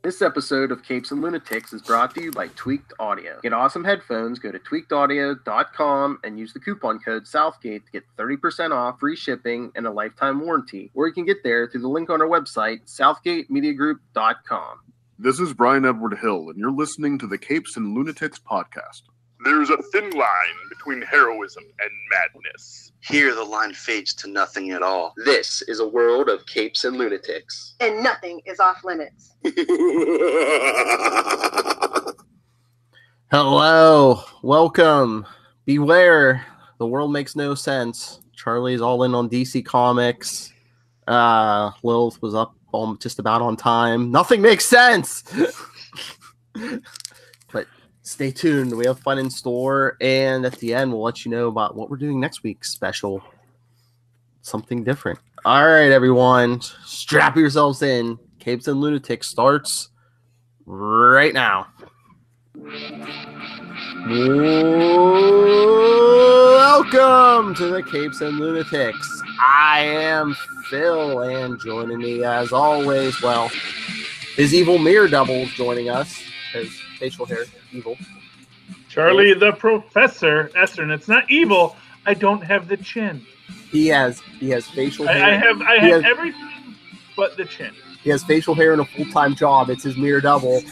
This episode of Capes and Lunatics is brought to you by Tweaked Audio. Get awesome headphones, go to tweakedaudio.com and use the coupon code Southgate to get 30% off, free shipping, and a lifetime warranty. Or you can get there through the link on our website, southgatemediagroup.com. This is Brian Edward Hill, and you're listening to the Capes and Lunatics podcast. There's a thin line between heroism and madness. Here the line fades to nothing at all. This is a world of Capes and Lunatics. And nothing is off limits. Hello, welcome. Beware, the world makes no sense. Charlie's all in on DC Comics. Lilith was up just about on time. Nothing makes sense. But stay tuned. We have fun in store, and at the end, we'll let you know about what we're doing next week's special. Something different. All right, everyone, strap yourselves in. Capes and Lunatics starts right now. Welcome to the Capes and Lunatics. I am Phil, and joining me as always, well, his evil mirror double joining us. His facial hair, evil. Charlie the Professor, Esther, and it's not evil. I don't have the chin. He has facial hair. I have everything but the chin. He has facial hair and a full-time job. It's his mirror double.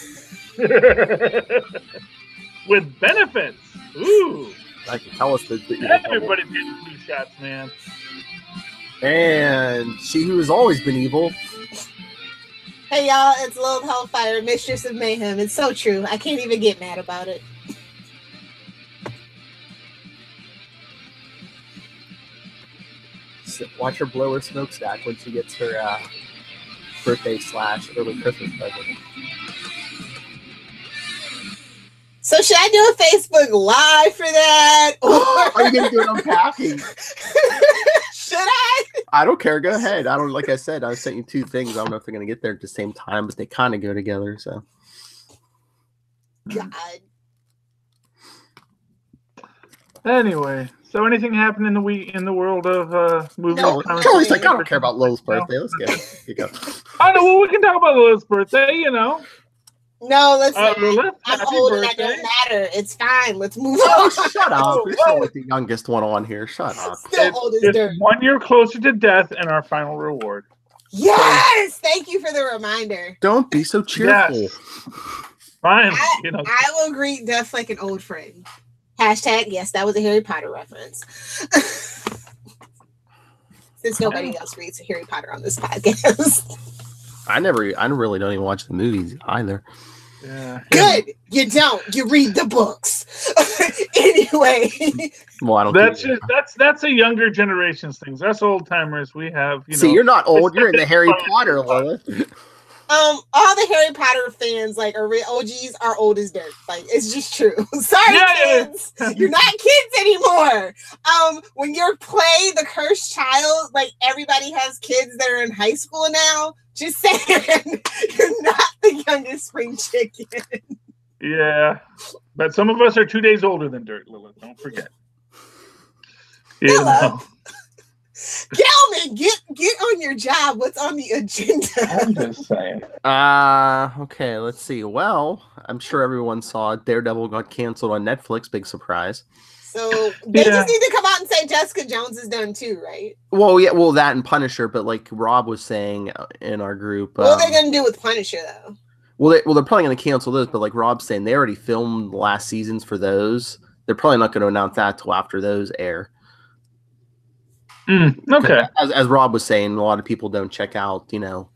With benefits. Ooh. I can tell us that. Everybody's getting flu shots, man. And she who has always been evil. Hey y'all, it's Lilith Hellfire, Mistress of Mayhem. It's so true. I can't even get mad about it. Watch her blow her smokestack when she gets her birthday / early Christmas present. So should I do a Facebook Live for that? Are you going to do an unpacking? Should I? I don't care. Go ahead. Like I said, I sent you two things. I don't know if they're going to get there at the same time, but they kind of go together. So. God. Anyway, so anything happened in the world of movies? No, Charlie's like, I don't care about Lilith's birthday. Let's get it. Here you go. I know. Well, we can talk about Lilith's birthday, you know. No, let's Lilith, I'm happy old birthday. and I don't matter. It's fine. Let's move Oh, on. shut up. You're still like the youngest one on here. Shut up. Still old as It's dirt. 1 year closer to death and our final reward. Yes! Thank you for the reminder. Don't be so cheerful. Yes. Fine. You know. I will greet death like an old friend. Hashtag, yes, that was a Harry Potter reference. Since nobody else reads Harry Potter on this podcast. I really don't even watch the movies either. Yeah. Good. You don't. You read the books. Anyway. Well, I don't. That's a younger generation's things. Us old timers, we have. You See, know, you're not old. You're in the Harry Potter, Lilith. All the Harry Potter fans, like OGs, are old as dirt. Like, it's just true. Sorry, kids. You're not kids anymore. When you're play The Cursed Child, like everybody has kids that are in high school now. Just saying, you're not the youngest spring chicken. Yeah, but some of us are 2 days older than dirt, Lilith. Don't forget. Hello. Gelman, get on your job. What's on the agenda? I'm just saying. Okay, let's see. Well, I'm sure everyone saw Daredevil got canceled on Netflix. Big surprise. So they just need to come out and say Jessica Jones is done too, right? Well, yeah, that and Punisher, but like Rob was saying in our group. What are they going to do with Punisher, though? They're probably going to cancel those, but like Rob's saying, they already filmed the last seasons for those. They're probably not going to announce that till after those air. Okay. As Rob was saying, a lot of people don't check out,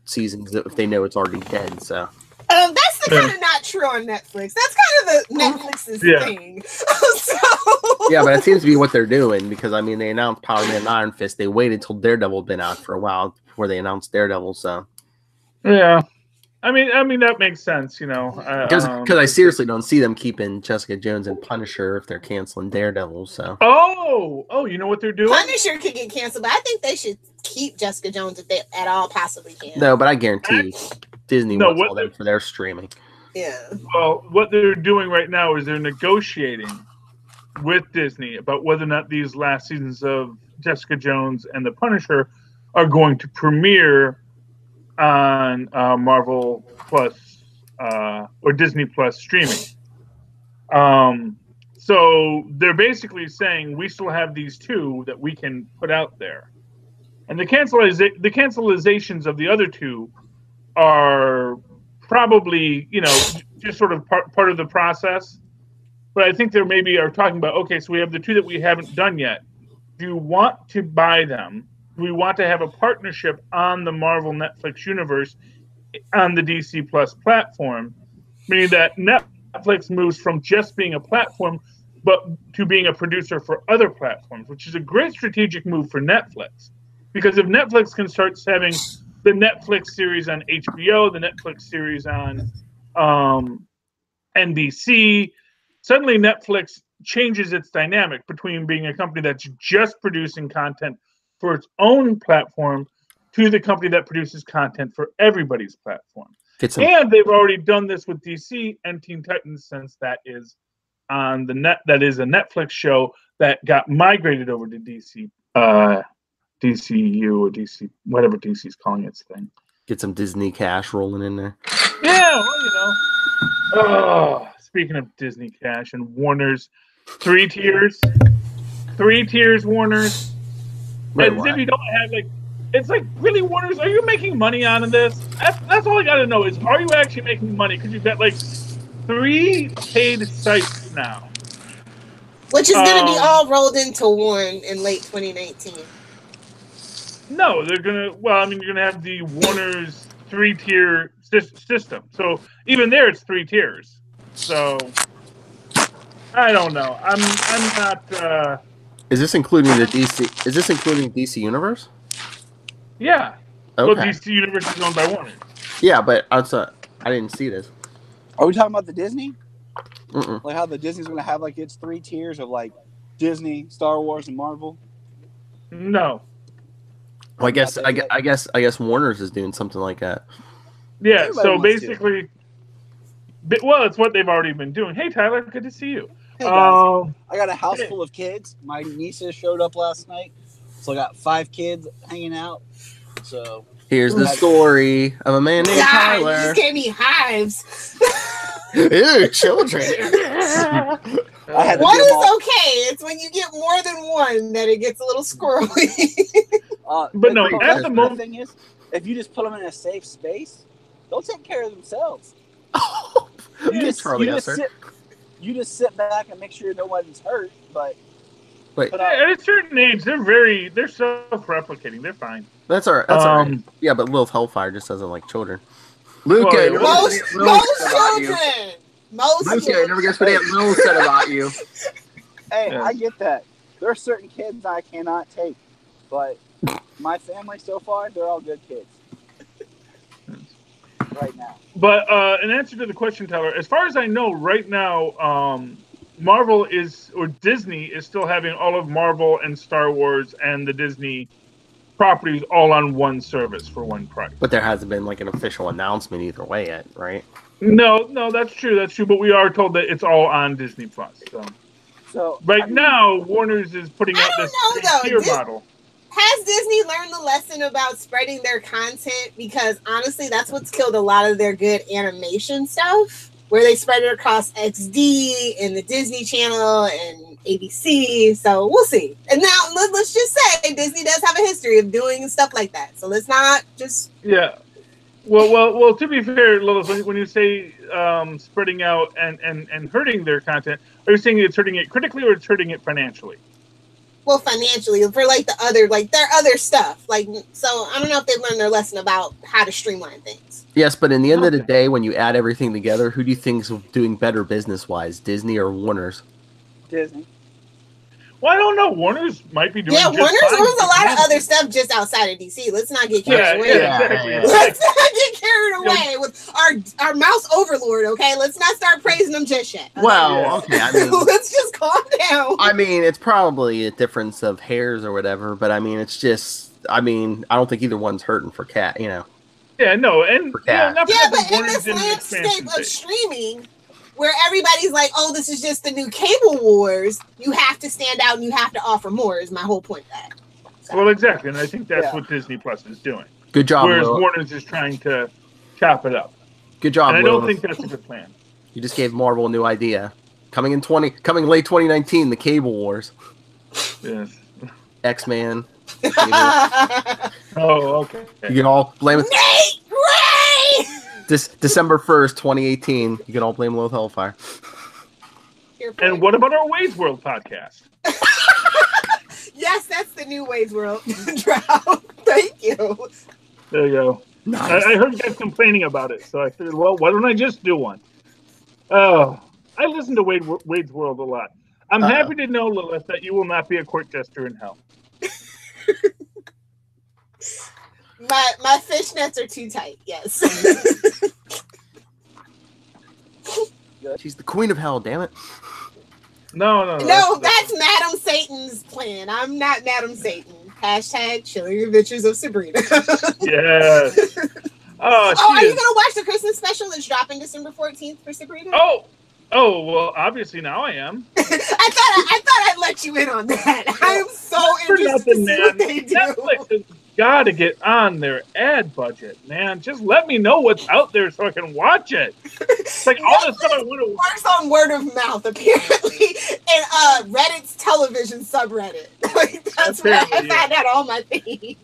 seasons if they know it's already dead. So that's the kind of not true on Netflix. That's kind of the Netflix's thing. Yeah, but it seems to be what they're doing because they announced Power Man and Iron Fist. They waited till Daredevil had been out for a while before they announced Daredevil. So yeah. I mean that makes sense, Because I seriously don't see them keeping Jessica Jones and Punisher if they're canceling Daredevil. So you know what they're doing? Punisher could get canceled, but I think they should keep Jessica Jones if they at all possibly can. No, but I guarantee Disney wants all them for their streaming. Yeah. Well, what they're doing right now is they're negotiating with Disney about whether or not these last seasons of Jessica Jones and the Punisher are going to premiere on Marvel Plus or Disney Plus streaming. So they're basically saying we still have these two that we can put out there, and the cancelizations of the other two are probably, just sort of part of the process. But I think they maybe are talking about, okay, so we have the two that we haven't done yet. Do you want to buy them? Do we want to have a partnership on the Marvel Netflix universe on the DC Plus platform? Meaning that Netflix moves from just being a platform but to being a producer for other platforms, which is a great strategic move for Netflix. Because if Netflix can start having the Netflix series on HBO, the Netflix series on NBC, suddenly Netflix changes its dynamic between being a company that's just producing content for its own platform to the company that produces content for everybody's platform. And they've already done this with DC and Teen Titans, since that is on the net. That is a Netflix show that got migrated over to DC, DCU or DC, whatever DC's calling its thing. Get some Disney cash rolling in there. Yeah, well, Oh, speaking of Disney cash and Warner's 3 tiers, Warner's. Wait, and if you don't have it's like, really, Warner's, are you making money out of this? That's all I got to know is, are you actually making money? Because you've got 3 paid sites now, which is going to be all rolled into one in late 2019. No, they're gonna. Well, I mean, you're gonna have the Warner's 3-tier system. So even there, it's 3 tiers. So I don't know. I'm not. Is this including the DC? Is this including DC Universe? Yeah. Okay. Well, DC Universe is owned by Warner. Yeah, but I didn't see this. Are we talking about the Disney? Mm-mm. Like how the Disney's going to have its 3 tiers of Disney, Star Wars, and Marvel? No. Well, I guess Warner's is doing something like that. Yeah. Everybody So wants basically, well, it's what they've already been doing. Hey, Tyler, good to see you. Hey guys, I got a house full of kids. My nieces showed up last night, so I got 5 kids hanging out. So here's the story of a man named Tyler. You just gave me hives. Ew, children. One is okay. It's when you get more than one that it gets a little squirrely. But no, at the moment, the thing is, if you just put them in a safe space, they'll take care of themselves. You just sit back and make sure no one's hurt. But at a certain age, they're self-replicating. They're fine. That's all right. Yeah, but Lilith Hellfire just doesn't like children. Luke, most children. I never guess what Aunt Lil said about you. Hey, I get that. There are certain kids I cannot take, but my family so far, they're all good kids. Right now. But in answer to the question, Tyler, as far as I know, right now, Marvel Disney is still having all of Marvel and Star Wars and the Disney properties all on one service for one price. But there hasn't been an official announcement either way yet, right? No, that's true. But we are told that it's all on Disney Plus. So now, Warner's is putting out this tier model. Has Disney learned the lesson about spreading their content? Because honestly, that's what's killed a lot of their good animation stuff, where they spread it across XD and the Disney Channel and ABC. So we'll see. And now let's just say Disney does have a history of doing stuff like that. So let's not just Well. To be fair, Lilith, when you say spreading out and hurting their content, are you saying it's hurting it critically or it's hurting it financially? Well, financially, for their other stuff. So I don't know if they've learned their lesson about how to streamline things. Yes, but in the end of the day, when you add everything together, who do you think's doing better business-wise, Disney or Warner's? Disney. Well, I don't know. Warner's might be doing. Yeah, Warner's owns a lot of other stuff just outside of DC. Let's not get carried away. Exactly. Let's not get carried away with our mouse overlord. Okay, let's not start praising them just yet. Well, okay. I mean, let's just calm down. I mean, it's probably a difference of hairs or whatever, but I mean, it's just. I mean, I don't think either one's hurting for Cat. Yeah, no, and but in this landscape of streaming, where everybody's like, "Oh, this is just the new cable wars," you have to stand out and you have to offer more. Is my whole point of that. So. Well, exactly, and I think that's what Disney Plus is doing. Good job. Whereas Warner's is trying to chop it up. Good job, And I don't Lilith. think that's a good plan. You just gave Marvel a new idea. Coming late 2019, the Cable Wars. Yes. X-Man. Oh, okay. You can all blame it. Nate Gray! December 1st, 2018. You can all blame Lilith Hellfire. And what about our Wade's World podcast? Yes, that's the new Wade's World drought. Thank you. There you go. Nice. I heard you guys complaining about it, so I figured, well, why don't I just do one? Oh, I listen to Wade's World a lot. I'm happy to know, Lilith, that you will not be a court jester in hell. My fishnets are too tight. Yes. She's the queen of hell, damn it. No, that's Madam Satan's plan. I'm not Madam Satan. Hashtag Chilling Adventures of Sabrina. Yes. Oh, are you gonna watch the Christmas special that's dropping December 14th for Sabrina? Oh, well, obviously now I am. I thought I'd let you in on that. I am so interested to see what they do. Netflix has got to get on their ad budget, man. Just let me know what's out there so I can watch it. It's like all the stuff I want to watch. Works on word of mouth, apparently, and Reddit's television subreddit. Like, that's where I find out all my things.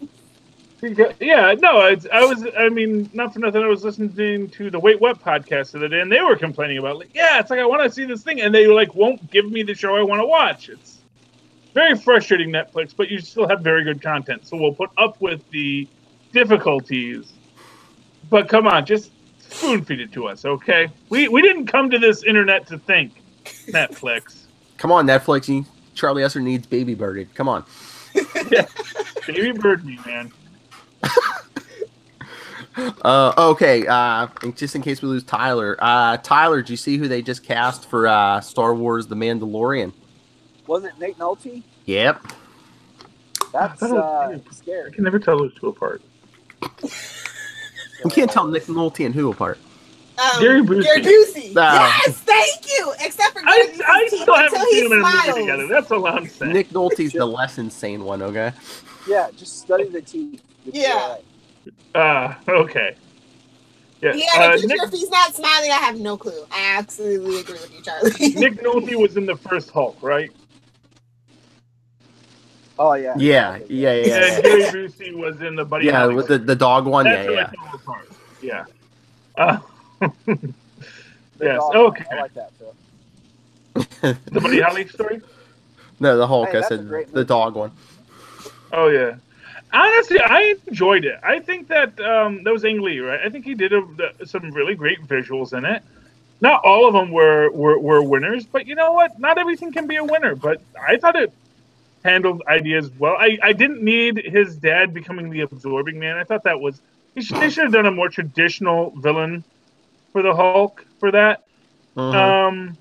Yeah, no, I mean, not for nothing, I was listening to the Wait What podcast the other day, and they were complaining about, like, yeah, it's like, I want to see this thing, and they, like, won't give me the show I want to watch. It's very frustrating, Netflix, but you still have very good content, so we'll put up with the difficulties. But come on, just spoon feed it to us, okay? We didn't come to this internet to think, Netflix. Come on, Netflix. Charlie Esser needs Baby Birded. Come on. Yeah, Baby Bird me, man. Okay, just in case we lose Tyler. Tyler, did you see who they just cast for Star Wars The Mandalorian? Was it Nate Nolte? Yep. That's I scary. can never tell those two apart. You can't tell Nick Nolte and who apart. Gary Busey. Yes, thank you. Except for Gary Busey. I still haven't seen them in a movie together. That's all I'm saying. Nick Nolte's the less insane one, okay? Yeah, just study the teeth. Yeah. Okay. Yeah, if he's not smiling, I have no clue. I absolutely agree with you, Charlie. Nick Nolte was in the first Hulk, right? Oh, yeah. Yeah. And Gary Busey was in the Buddy Holly with the dog one. That's yeah. Yes, okay. I like that, too. The Buddy Holly story? No, the Hulk. Hey, I said the dog one. Oh, yeah. Honestly, I enjoyed it. I think that that was Ang Lee, right? I think he did some really great visuals in it. Not all of them were winners, but you know what? Not everything can be a winner. But I thought it handled ideas well. I didn't need his dad becoming the absorbing man. I thought that was they should have done a more traditional villain for the Hulk for that. Mm-hmm.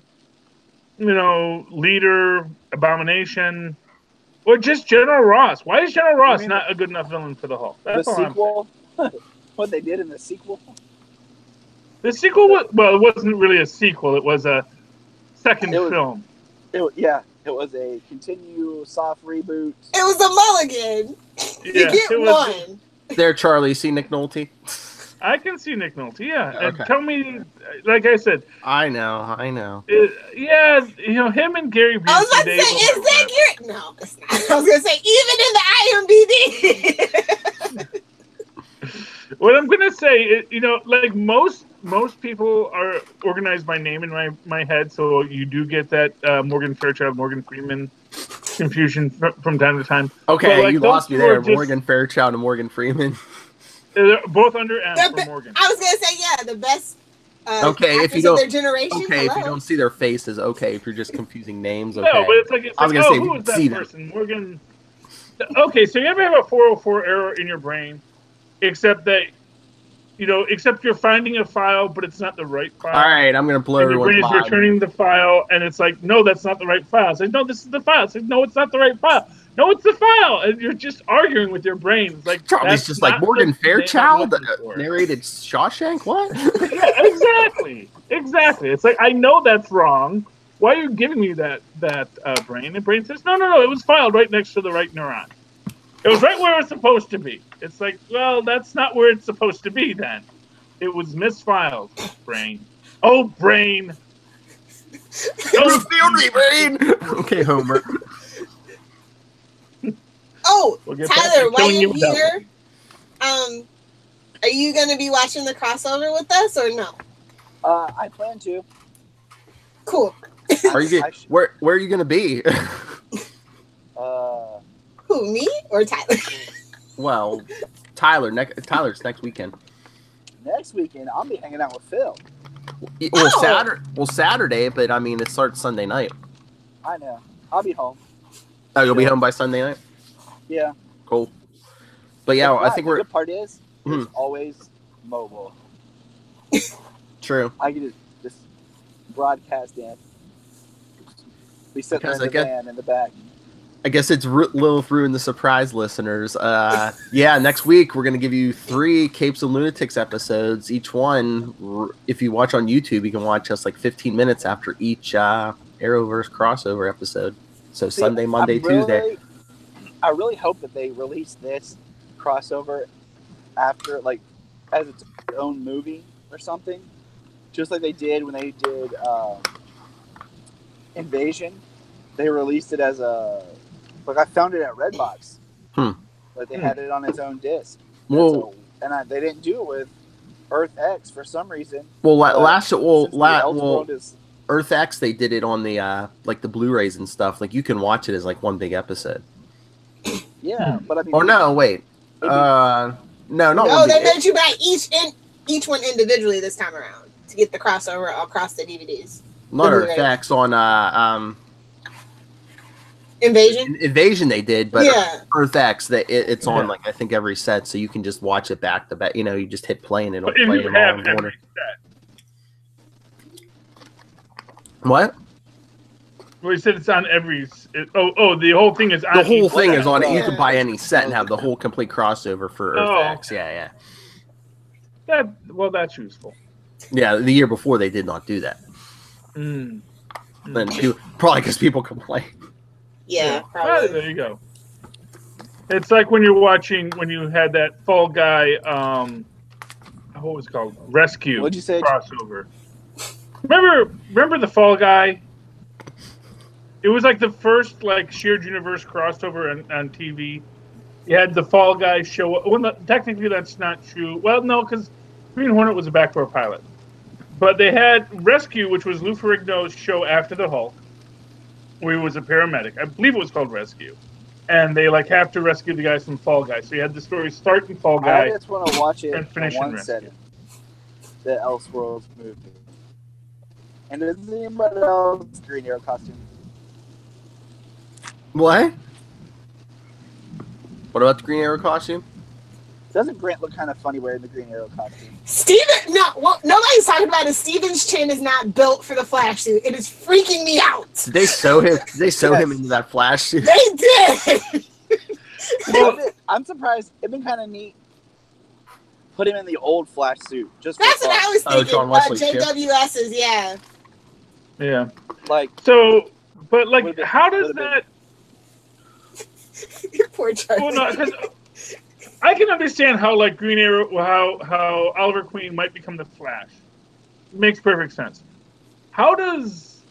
Leader, Abomination. Or just General Ross. Why is General Ross not a good enough villain for the Hulk? That's the sequel? What they did in the sequel? The sequel was, well, it wasn't really a sequel. It was a second film. It was a continue soft reboot. It was a mulligan. You get one. There, Charlie. See Nick Nolte? I can see Nick Nolte, yeah. Okay. And tell me, like I said. I know. Him and Gary Busey. I was about to say, is that Gary? No, it's not. I was going to say, even in the IMDb. What I'm going to say, like most people are organized by name in my head, so you do get that Morgan Fairchild, Morgan Freeman confusion from time to time. Okay, you lost me there. Morgan Fairchild and Morgan Freeman. They're both under M for Morgan. I was going to say, yeah, the best if you don't, their generation. Okay, if you don't see their faces, okay. If you're just confusing names, okay. No, but it's like I was going to say, who was that see person? Morgan. Okay, so you ever have a 404 error in your brain, except that, except you're finding a file, but it's not the right file. All right, I'm going to blow everyone's mind. Your brain is returning the file, and it's like, no, that's not the right file. It's like, no, this is the file. It's like, no, it's not the right file. No, it's the file, and you're just arguing with your brain. It's like Charlie's just like Morgan Fairchild narrated Shawshank. What? Yeah, exactly. It's like I know that's wrong. Why are you giving me that brain? The brain says, no. It was filed right next to the right neuron. It was right where it's supposed to be. It's like, well, that's not where it's supposed to be. Then It was misfiled, Brain. Oh, Brain. Don't feel me, Brain. Okay, Homer. Oh, We'll get back Tyler, to while killing you're you with that here, are you going to be watching the crossover with us or no? I plan to. Cool. Are you where are you gonna be? Who, me or Tyler? Well, Tyler's next weekend. Next weekend, I'll be hanging out with Phil. Well, Saturday, but I mean, it starts Sunday night. I know. I'll be home. Oh, you'll be home by Sunday night? Yeah. Cool. But yeah, I think the good part is it's always mobile. True. I can just broadcast in. We sit there in the van in the back. I guess it's Lilith ruined the surprise, listeners. Yeah, next week we're going to give you 3 Capes and Lunatics episodes. Each one, if you watch on YouTube, you can watch us like 15 minutes after each Arrowverse crossover episode. So Sunday, Monday, Tuesday. I really hope that they release this crossover after, like, as its own movie or something. Just like they did when they did Invasion. They released it as a... Like, I found it at Redbox. Like, they had it on its own disc. Well, they didn't do it with Earth X for some reason. Well, Earth X, they did it on the like the Blu-rays and stuff. Like, you can watch it as like one big episode. Yeah, but I mean... Or no, wait. No, not No, they made you buy each one individually this time around to get the crossover across the DVDs. Not Earth X, on Invasion they did, but yeah. Earth X, it's on like I think every set, so you can just watch it back to back. You know, you just hit play and it'll play them all in order. What? Well, you said it's on every. The whole thing is on. The whole thing is on it. You Yeah. can buy any set and have the whole complete crossover for Earth X. Yeah. That's useful. Yeah, the year before they did not do that. Then probably because people complain. Yeah, probably. There you go. It's like when you had that Fall Guy, what was it called? Rescue. What'd you say? Crossover. Remember the Fall Guy? It was like the first like shared universe crossover on TV. You had the Fall Guy show up. Well, technically that's not true. Well, no, because Green Hornet was a backdoor pilot. But they had Rescue, which was Lou Ferrigno's show after the Hulk, where he was a paramedic. I believe it was called Rescue. And they like have to rescue the guys from Fall Guy. So you had the story start in Fall Guy. I just want to watch it and finish in one Rescue. setting. The Elseworlds movie. And does anybody else Green Arrow costume? What? What about the Green Arrow costume? Doesn't Grant look kind of funny wearing the Green Arrow costume? What nobody's talking about is Steven's chin is not built for the Flash suit. It is freaking me out. Did they sew him? Did they sew him into that Flash suit? They did. I'm surprised. It'd been kind of neat. Put him in the old Flash suit. Just That's what I was thinking. John Wesley Shipp. JWS's, yeah. Yeah. Like so, but like, how does that? Your poor Charlie. Well, no, 'cause I can understand how like Green Arrow, how Oliver Queen might become the Flash. It makes perfect sense. How does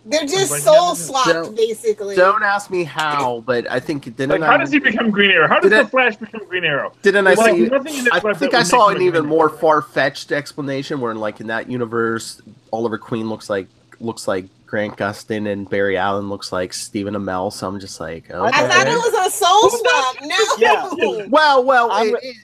they're just soul swapped, basically. Don't ask me how, but I think how does he become Green Arrow? How does the Flash become Green Arrow? Didn't I see? I I think I saw an even more far-fetched explanation where, like, in that universe, Oliver Queen looks like Grant Gustin and Barry Allen looks like Stephen Amell. So I'm just like, okay. I thought it was a soul swap. No. Yeah. Well,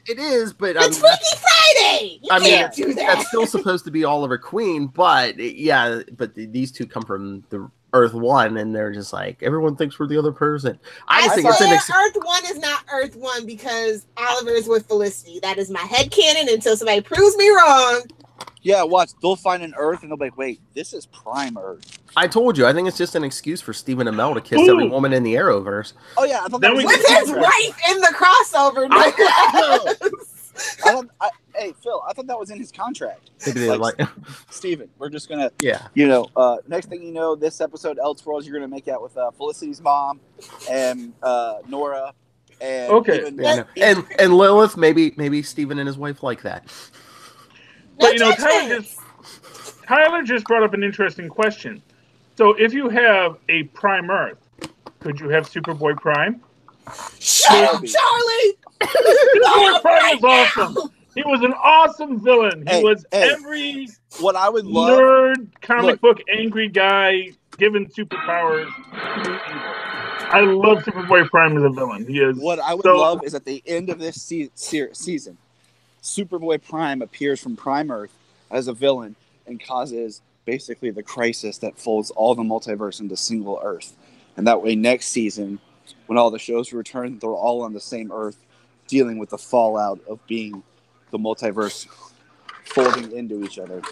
it is, but it's Freaky Friday. You can't do that. That's still supposed to be Oliver Queen, but these two come from the Earth One, and they're just like everyone thinks we're the other person. I think it's Earth One is not Earth One because Oliver is with Felicity. That is my headcanon until somebody proves me wrong. Yeah, watch. They'll find an Earth and they'll be like, wait, this is Prime Earth. I told you. I think it's just an excuse for Stephen Amell to kiss every woman in the Arrowverse. Oh, yeah. I thought that was with his wife in the crossover. Hey, Phil, I thought that was in his contract. Like, Steven, we're just going to, yeah. Next thing you know, this episode, Elseworlds, you're going to make out with Felicity's mom and Nora And Okay. And Lilith, maybe Steven and his wife like that. But Tyler just brought up an interesting question. So if you have a Prime Earth, could you have Superboy Prime? Shut up, Charlie! Superboy Prime was awesome. He was an awesome villain. He was every what I would love, nerd comic book angry guy given superpowers. I love Superboy Prime as a villain. He is. What I would love is at the end of this season, Superboy Prime appears from Prime Earth as a villain and causes basically the crisis that folds all the multiverse into single Earth. And that way next season, when all the shows return, they're all on the same Earth, dealing with the fallout of being the multiverse folding into each other.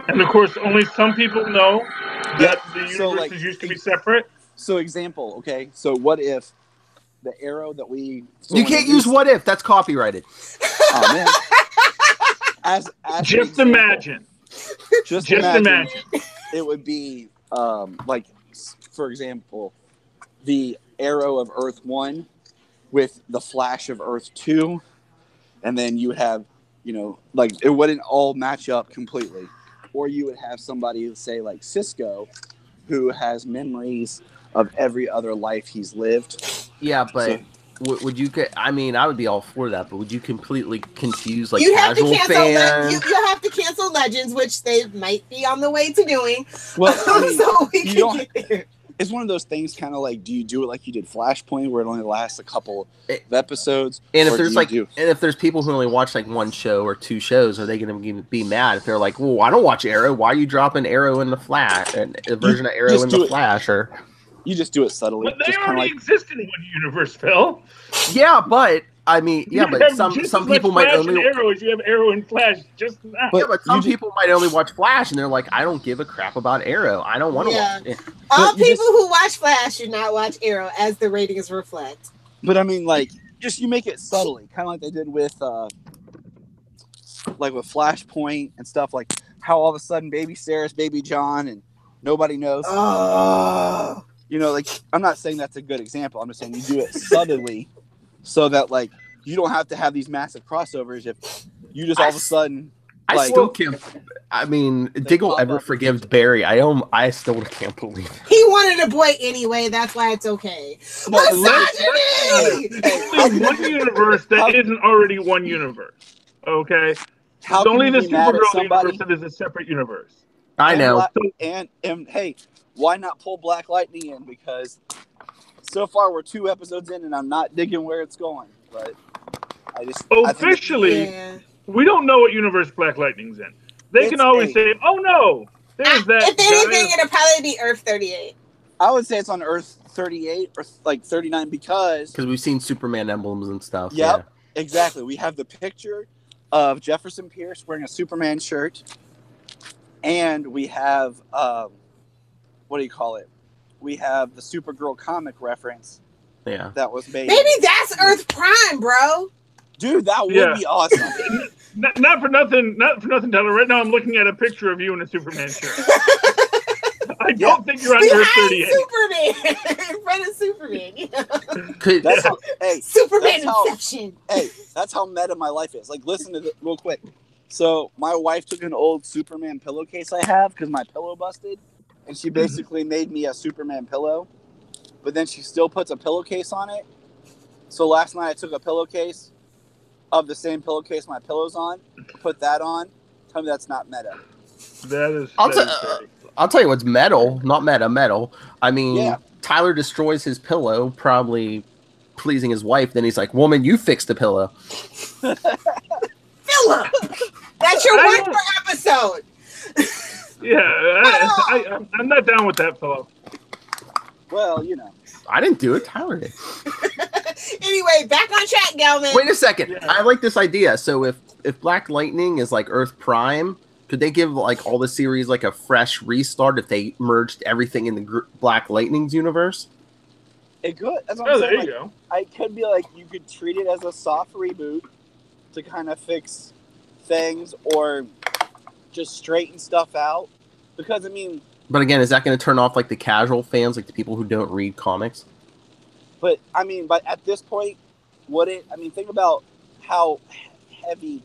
And of course, only some people know that the universes used to be separate. So example, okay? So what if the arrow that we... You can't use what if. That's copyrighted. Oh, man. As just imagine. Just imagine. It would be, like, for example, the arrow of Earth 1 with the Flash of Earth 2. And then you have, like, it wouldn't all match up completely. Or you would have somebody, say, like Cisco, who has memories of every other life he's lived. Yeah, but would you get? I mean, I would be all for that, but would you completely confuse like casual fans? You have to cancel Legends, which they might be on the way to doing. Well, I mean, so we can get there. It's one of those things, kind of like, do you do it like you did Flashpoint, where it only lasts a couple of episodes? And if there's and if there's people who only watch like one show or two shows, are they going to be mad if they're like, "Well, I don't watch Arrow. Why are you dropping Arrow in the Flash and a version of Arrow in the Flash?" Or you just do it subtly. But they already exist in one universe, Phil. Yeah, but I mean, but some people might only Arrow as you have Arrow and Flash just now. But some people might only watch Flash, and they're like, I don't give a crap about Arrow. I don't want to watch it. All people who watch Flash should not watch Arrow, as the ratings reflect. But I mean, like, you make it subtly, kind of like they did with, Flashpoint and stuff, like how all of a sudden Baby Sarah's Baby John, and nobody knows. Like, I'm not saying that's a good example. I'm just saying you do it subtly. So that, like, you don't have to have these massive crossovers if you just all of a sudden... I still can't... I mean, Diggle ever forgives Barry. I still can't believe it. He wanted a boy anyway. That's why it's okay. One universe that isn't already one universe. Okay? It's only the Supergirl universe that is a separate universe. I know. And hey, why not pull Black Lightning in? Because... so far, we're 2 episodes in, and I'm not digging where it's going. But officially, we don't know what universe Black Lightning's in. They can always say, "Oh no, there's that." If anything, it'll probably be Earth 38. I would say it's on Earth 38 or like 39 because we've seen Superman emblems and stuff. Yep, exactly. We have the picture of Jefferson Pierce wearing a Superman shirt, and we have what do you call it? We have the Supergirl comic reference. Yeah. That was made. Maybe that's Earth Prime, bro. Dude, that would be awesome. not for nothing, Tyler. Right now, I'm looking at a picture of you in a Superman shirt. I don't think you're on Earth 38. Superman in front of Superman. That's how, Superman Inception. That's how meta my life is. Like, listen to this real quick. So, my wife took an old Superman pillowcase I have because my pillow busted. And she basically made me a Superman pillow, but then she still puts a pillowcase on it. So last night I took a pillowcase of the same pillowcase my pillow's on, put that on. Tell me that's not meta. I'll tell you what's metal, not metal. I mean, Tyler destroys his pillow, probably pleasing his wife. Then he's like, "Woman, you fixed the pillow." Philip, that's your one per episode. Yeah, I'm not down with that, fellow. Well, I didn't do it. Tyler did. Anyway, back on track, Galman. Wait a second. Yeah. I like this idea. So if Black Lightning is like Earth Prime, could they give like all the series like a fresh restart if they merged everything in the Black Lightning's universe? It could. That's what I'm saying. There you go. It could be like you could treat it as a soft reboot to kind of fix things or just straighten stuff out. Because, I mean... But again, is that going to turn off like the casual fans, like the people who don't read comics? But I mean, but at this point, think about how heavy.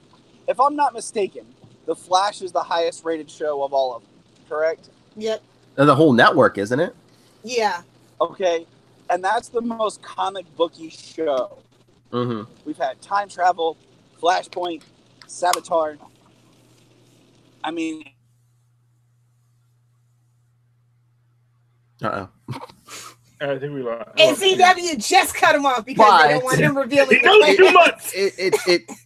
If I'm not mistaken, The Flash is the highest rated show of all of them. Correct? Yep. The whole network, isn't it? Yeah. Okay, and that's the most comic booky show. Mm-hmm. We've had Time Travel, Flashpoint, Saboteur. I mean, I think we lost. NCW just cut him off because they don't want him revealing. He knows too much.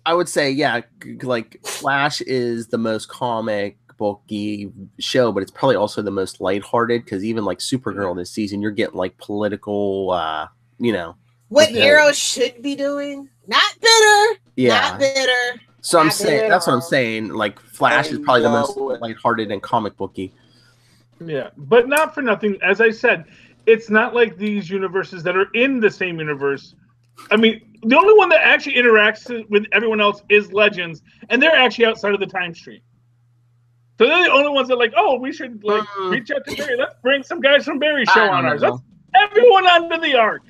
I would say, yeah, like Flash is the most comic booky show, but it's probably also the most lighthearted because even like Supergirl this season, you're getting like political, what heroes should be doing. Not bitter. Yeah. Not bitter. So I'm saying that's what I'm saying. Like Flash is probably the most lighthearted and comic booky. Yeah, but not for nothing. As I said, it's not like these universes that are in the same universe. I mean, the only one that actually interacts with everyone else is Legends, and they're actually outside of the time stream. So they're the only ones that are like, oh, we should reach out to Barry. Let's bring some guys from Barry's show on ours. Let's everyone under the arc.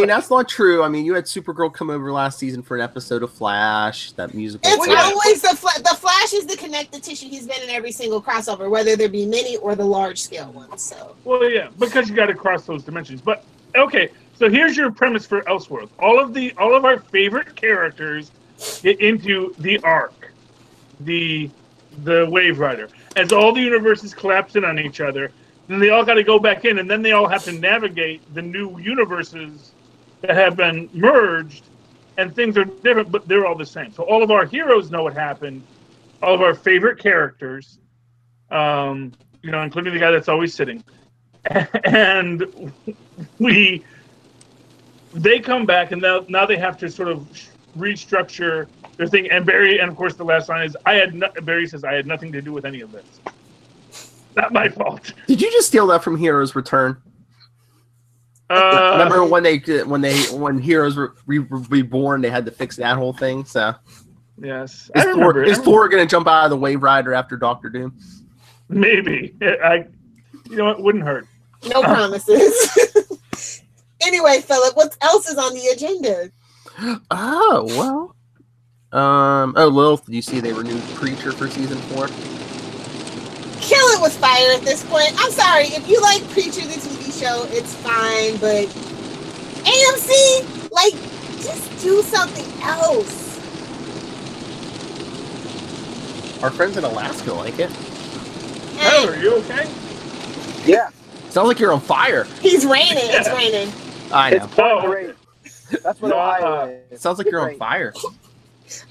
That's not true. I mean, you had Supergirl come over last season for an episode of Flash, that musical. It's always the Flash is the connective tissue. He's been in every single crossover, whether there be mini or the large scale ones. So. Well, yeah, because you got to cross those dimensions. But okay, so here's your premise for Elseworlds. All of our favorite characters get into the arc, the Wave Rider, as all the universes collapse in on each other. Then they all got to go back in, and then they all have to navigate the new universes that have been merged, and things are different, but they're all the same. So all of our heroes know what happened, all of our favorite characters, including the guy that's always sitting, and they come back, and now they have to sort of restructure their thing. And Barry, and of course the last line is, Barry says, I had nothing to do with any of this. Not my fault. Did you just steal that from Heroes Return? Remember when Heroes were reborn, they had to fix that whole thing. So yes, is Thor going to jump out of the Wave Rider after Doctor Doom? Maybe. It wouldn't hurt. No promises. Anyway, Philip, what else is on the agenda? Oh well. Lilith, did you see they renewed Preacher for season 4? Kill it with fire at this point. I'm sorry. If you like Preacher, the TV show, it's fine. But AMC, just do something else. Our friends in Alaska like it. Hey, are you okay? Yeah. Sounds like you're on fire. He's raining. Yeah. It's raining. I know. It's That's what it sounds like you're on fire.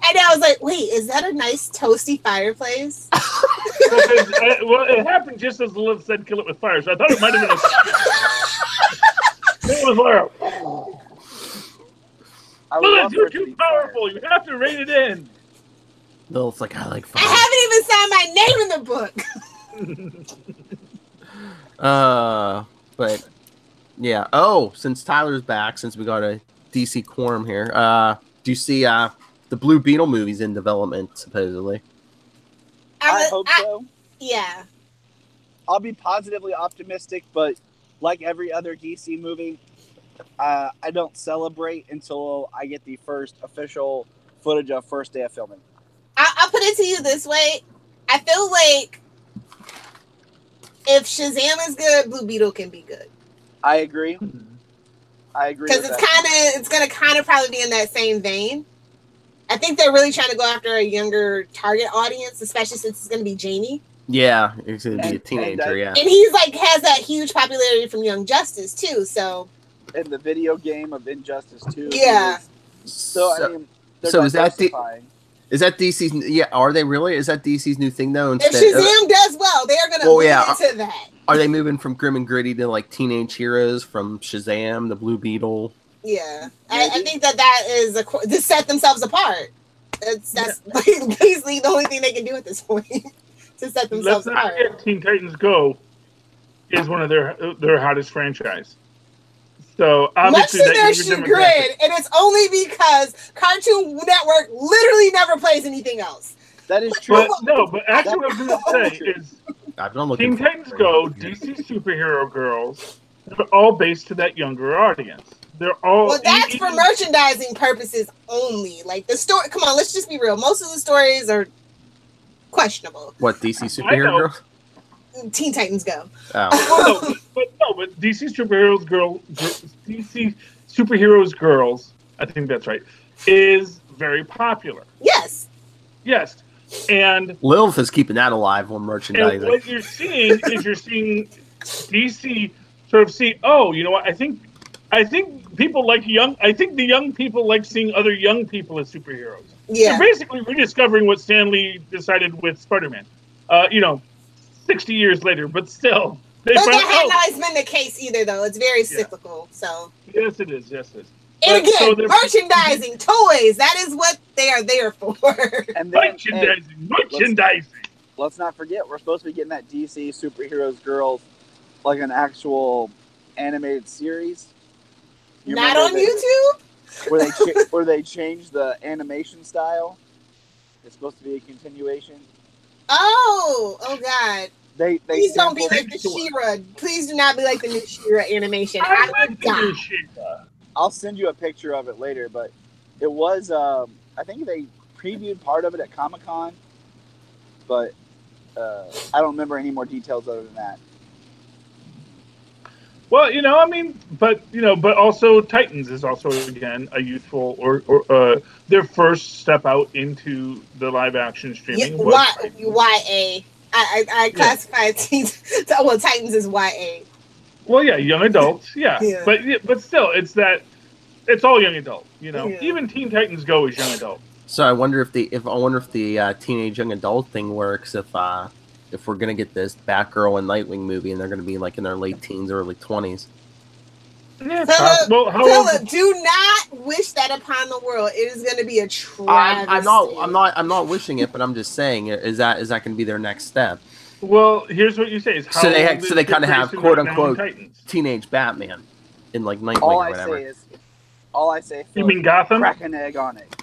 And I was like, wait, is that a nice toasty fireplace? Well, it happened just as Lilith said, kill it with fire. So I thought it might have been a... It was fire. Lilith, you're too powerful. You have to rein it in. Lilith's like, I like fire. I haven't even signed my name in the book. But yeah. Oh, since Tyler's back, since we got a DC quorum here, do you see the Blue Beetle movie's in development, supposedly? I hope so. Yeah. I'll be positively optimistic, but like every other DC movie, I don't celebrate until I get the first official footage of first day of filming. I'll put it to you this way. I feel like if Shazam is good, Blue Beetle can be good. I agree. Because it's gonna kind of probably be in that same vein. I think they're really trying to go after a younger target audience, especially since it's gonna be Jamie. Yeah, he's gonna be a teenager. Yeah, and he's has that huge popularity from Young Justice too. So, and the video game of Injustice 2. Yeah. I mean, is that DC's? Yeah, are they really? Is that DC's new thing though? If Shazam does well, they are gonna move into that. Are they moving from grim and gritty to like teenage heroes from Shazam, the Blue Beetle? Yeah, I think that is to set themselves apart. That's basically the only thing they can do at this point to set themselves apart. Teen Titans Go is one of their hottest franchise. So obviously, much to their chagrin, and it's only because Cartoon Network literally never plays anything else. That is true. But actually, what I was going to say is Teen Titans Go, DC Superhero Girls, they're all based to that younger audience. They're all well, that's for merchandising purposes only. Like the story. Come on, let's just be real. Most of the stories are questionable. What, DC superhero girls? Teen Titans Go. Oh. but DC Superheroes Girls, I think that's right, is very popular. Yes. And Lilith is keeping that alive on merchandising. And what you're seeing is DC sort of see, oh, you know what, I think people like the young people like seeing other young people as superheroes. Yeah. They're basically rediscovering what Stan Lee decided with Spider-Man. 60 years later, but still. But that has not always been the case either, though. It's very cyclical. So. Yes, it is. And again, merchandising, toys, that is what they are there for. And then, merchandising. Let's not forget, we're supposed to be getting that DC Superheroes Girls, like an actual animated series. Not on YouTube? Where they changed the animation style. It's supposed to be a continuation. Oh God. Please don't be like the She-Ra. Please do not be like the new She-Ra animation. I'll send you a picture of it later, but it was, I think they previewed part of it at Comic-Con, but I don't remember any more details other than that. Well, but also Titans is also, again, a youthful or their first step out into the live action streaming. YA. I classify Titans as YA. Well, yeah, young adults, yeah. But still, it's all young adult. Even Teen Titans Go is young adult. So I wonder if the teenage young adult thing works if we're gonna get this Batgirl and Nightwing movie and they're gonna be like in their late teens or early 20s. Yeah, Philip, do not wish that upon the world. It is going to be a travesty. I'm not wishing it, but I'm just saying, is that going to be their next step? Well, here's what you say: is so they kind of have quote unquote teenage Batman in like Nightwing or whatever. All I say. You mean Gotham? Crack an egg on it.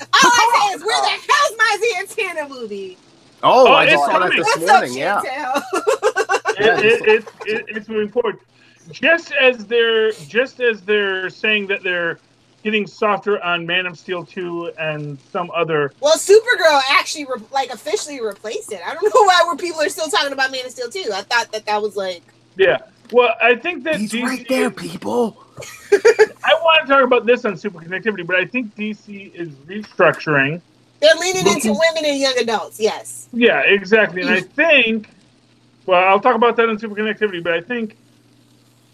All I say is, where the hell's my Santana movie? Oh, I just saw that this morning. Yeah. It's moving forward. Just as they're saying that they're getting softer on Man of Steel 2 and some other. Well, Supergirl actually officially replaced it. I don't know why people are still talking about Man of Steel 2. I thought that was like. Yeah. Well, I think that he's DC right there, people. I want to talk about this on Super Connectivity, but I think DC is restructuring. They're leaning into women and young adults. Yes. Yeah, exactly, and I think. Well, I'll talk about that on Super Connectivity, but I think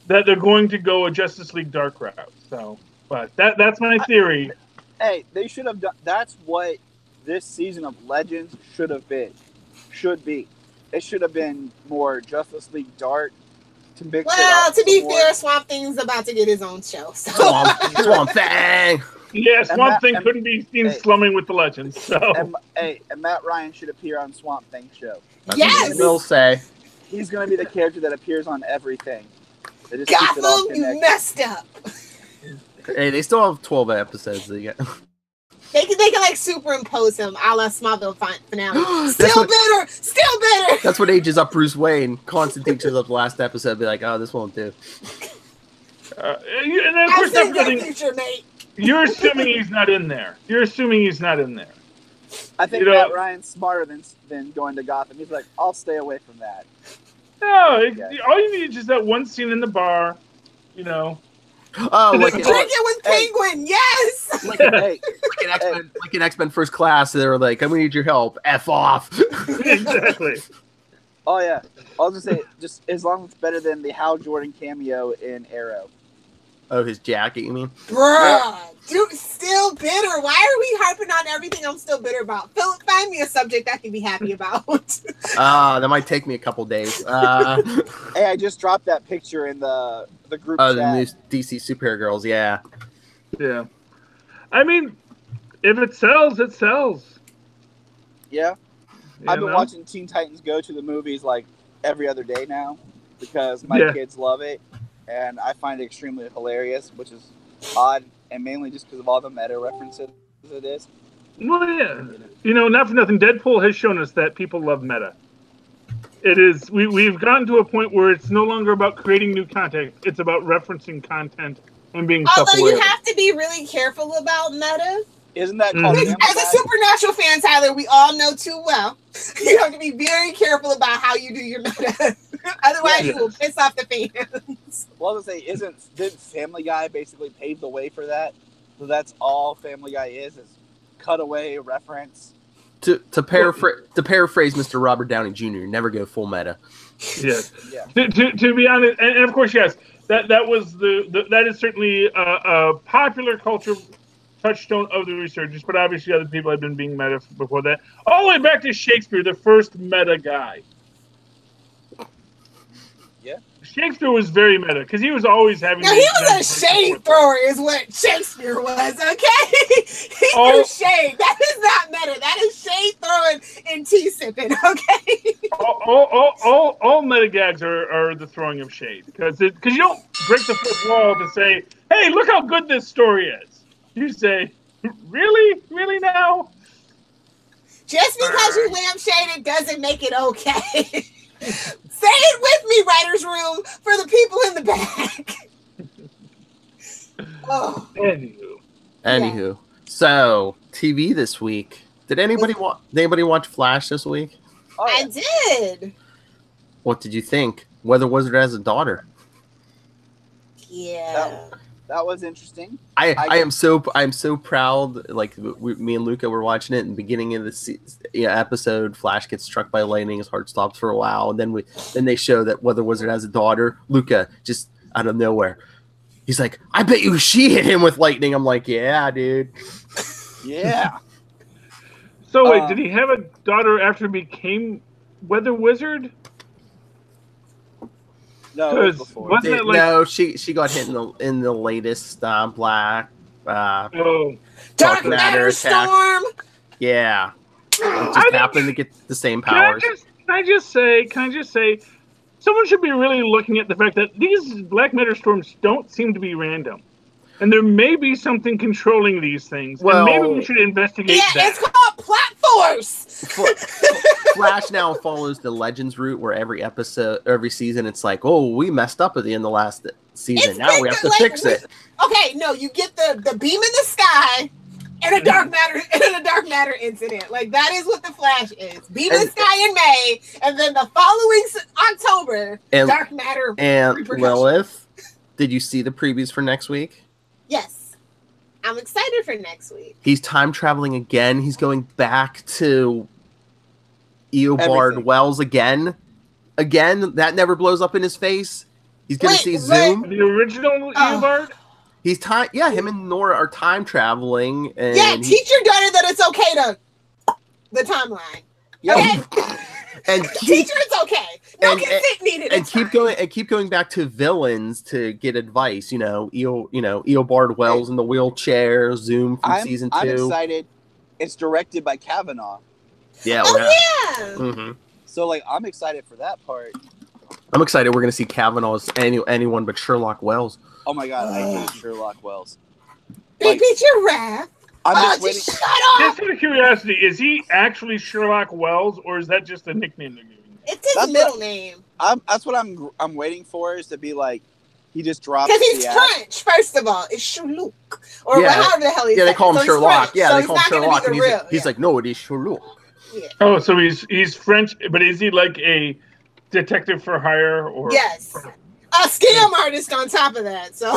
that they're going to go a Justice League Dark route. So, but that's my theory. Hey, they should have done. That's what this season of Legends should have been. Should be. It should have been more Justice League Dark to mix it up. To be fair, Swamp Thing's about to get his own show. So. Swamp Thing. Yeah, Swamp Thing couldn't be seen slumming with the Legends. So, and Matt Ryan should appear on Swamp Thing's show. That's what he will say. He's going to be the character that appears on everything. Gotham, you messed up. Hey, they still have 12 episodes. They can superimpose him, a la Smallville finale. Still bitter. That's what ages up Bruce Wayne. Constantine shows up the last episode, be like, "Oh, this won't do." And then, of course, you're assuming he's not in there. I think Matt Ryan's smarter than going to Gotham. He's like, I'll stay away from that. No, all you need is just that one scene in the bar, Oh, drinking with Penguin, yes. Like an X-Men First Class. They were like, "I'm gonna need your help. F off." Exactly. Oh yeah, I'll just say, just as long as it's better than the Hal Jordan cameo in Arrow. Oh, his jacket, you mean? Bruh, dude, still bitter. Why are we harping on everything I'm still bitter about? Philip, find me a subject I can be happy about. That might take me a couple days. Hey, I just dropped that picture in the group chat. The new DC Supergirls, yeah. Yeah. I mean, if it sells, it sells. Yeah. I've been watching Teen Titans Go to the movies like every other day now because my kids love it. And I find it extremely hilarious, which is odd, and mainly just because of all the meta references it is. Well, yeah. Not for nothing, Deadpool has shown us that people love meta. It is. We've gotten to a point where it's no longer about creating new content. It's about referencing content and being Although self-aware. you have to be really careful about meta. Isn't that called Which, as a Supernatural fan, Tyler, we all know too well. You have to be very careful about how you do your meta. Otherwise, you will piss off the fans. Well, I was gonna say, didn't Family Guy basically pave the way for that? So that's all Family Guy is cutaway reference. To paraphrase Mr. Robert Downey Jr., never go full meta. Yes. Yeah. To be honest, and of course, yes, that was that is certainly a popular culture touchstone of the resurgence, but obviously other people have been being meta before that. All the way back to Shakespeare, the first meta guy. Yeah. Shakespeare was very meta because he was always having. Now, he was a shade thrower, is what Shakespeare was. Okay, he threw shade. That is not meta. That is shade throwing and tea sipping. Okay. all meta gags are the throwing of shade because you don't break the fourth wall to say, "Hey, look how good this story is." You say, "Really now?" Just because you lampshade it doesn't make it okay. Say it with me, writer's room, for the people in the back. Oh. Anywho, so TV this week. Did anybody watch Flash this week? Oh, yeah. I did. What did you think? Weather Wizard has a daughter. Yeah. That was interesting. I am so proud. Like me and Luca were watching it in the beginning of the episode. Flash gets struck by lightning. His heart stops for a while, and then they show that Weather Wizard has a daughter. Luca just out of nowhere, he's like, "I bet you she hit him with lightning." I'm like, "Yeah, dude." Yeah. So wait, did he have a daughter after he became Weather Wizard? No, no, she got hit in the latest Black Dark Matter Storm. Yeah, it just happened to get the same powers. Can I just say, someone should be really looking at the fact that these Black Matter Storms don't seem to be random. And there may be something controlling these things. Well, and maybe we should investigate that. Yeah, it's called Plot Force. Flash now follows the Legends route where every season it's like, oh, we messed up at the end of last season. Now we have to fix it. Okay, no, you get the beam in the sky and a dark matter incident. Like, that is what the Flash is. Beam in the sky in May, and then the following October, dark matter. And Lilith, did you see the previews for next week? Yes. I'm excited for next week. He's time traveling again. He's going back to Eobard Wells again. That never blows up in his face. He's going to see Zoom. The original Eobard? He's time. Yeah, him and Nora are time traveling. And teach your daughter that it's okay to the timeline. Okay? And teach her it's okay. No consent needed. And keep going back to villains to get advice. Eobard Wells in the wheelchair. Zoom from season 2. I'm excited. It's directed by Kavanaugh. Yeah. Mm-hmm. So I'm excited for that part. I'm excited. We're gonna see Kavanaugh as anyone but Sherlock Wells. Oh my god, I hate Sherlock Wells. Baby giraffe. I'm just waiting. Shut up. Just out of curiosity, is he actually Sherlock Wells, or is that just a nickname they're giving him? It's his middle name. That's what I'm waiting for, is to be like, he just drops. Because he's French, first of all. It's Sherlock, or however the hell he's. Yeah, they call him Sherlock. Yeah, they call him Sherlock, and he's like, no, it is Sherlock. Yeah. Oh, so he's French, but is he like a detective for hire, or yes? A scam artist on top of that. So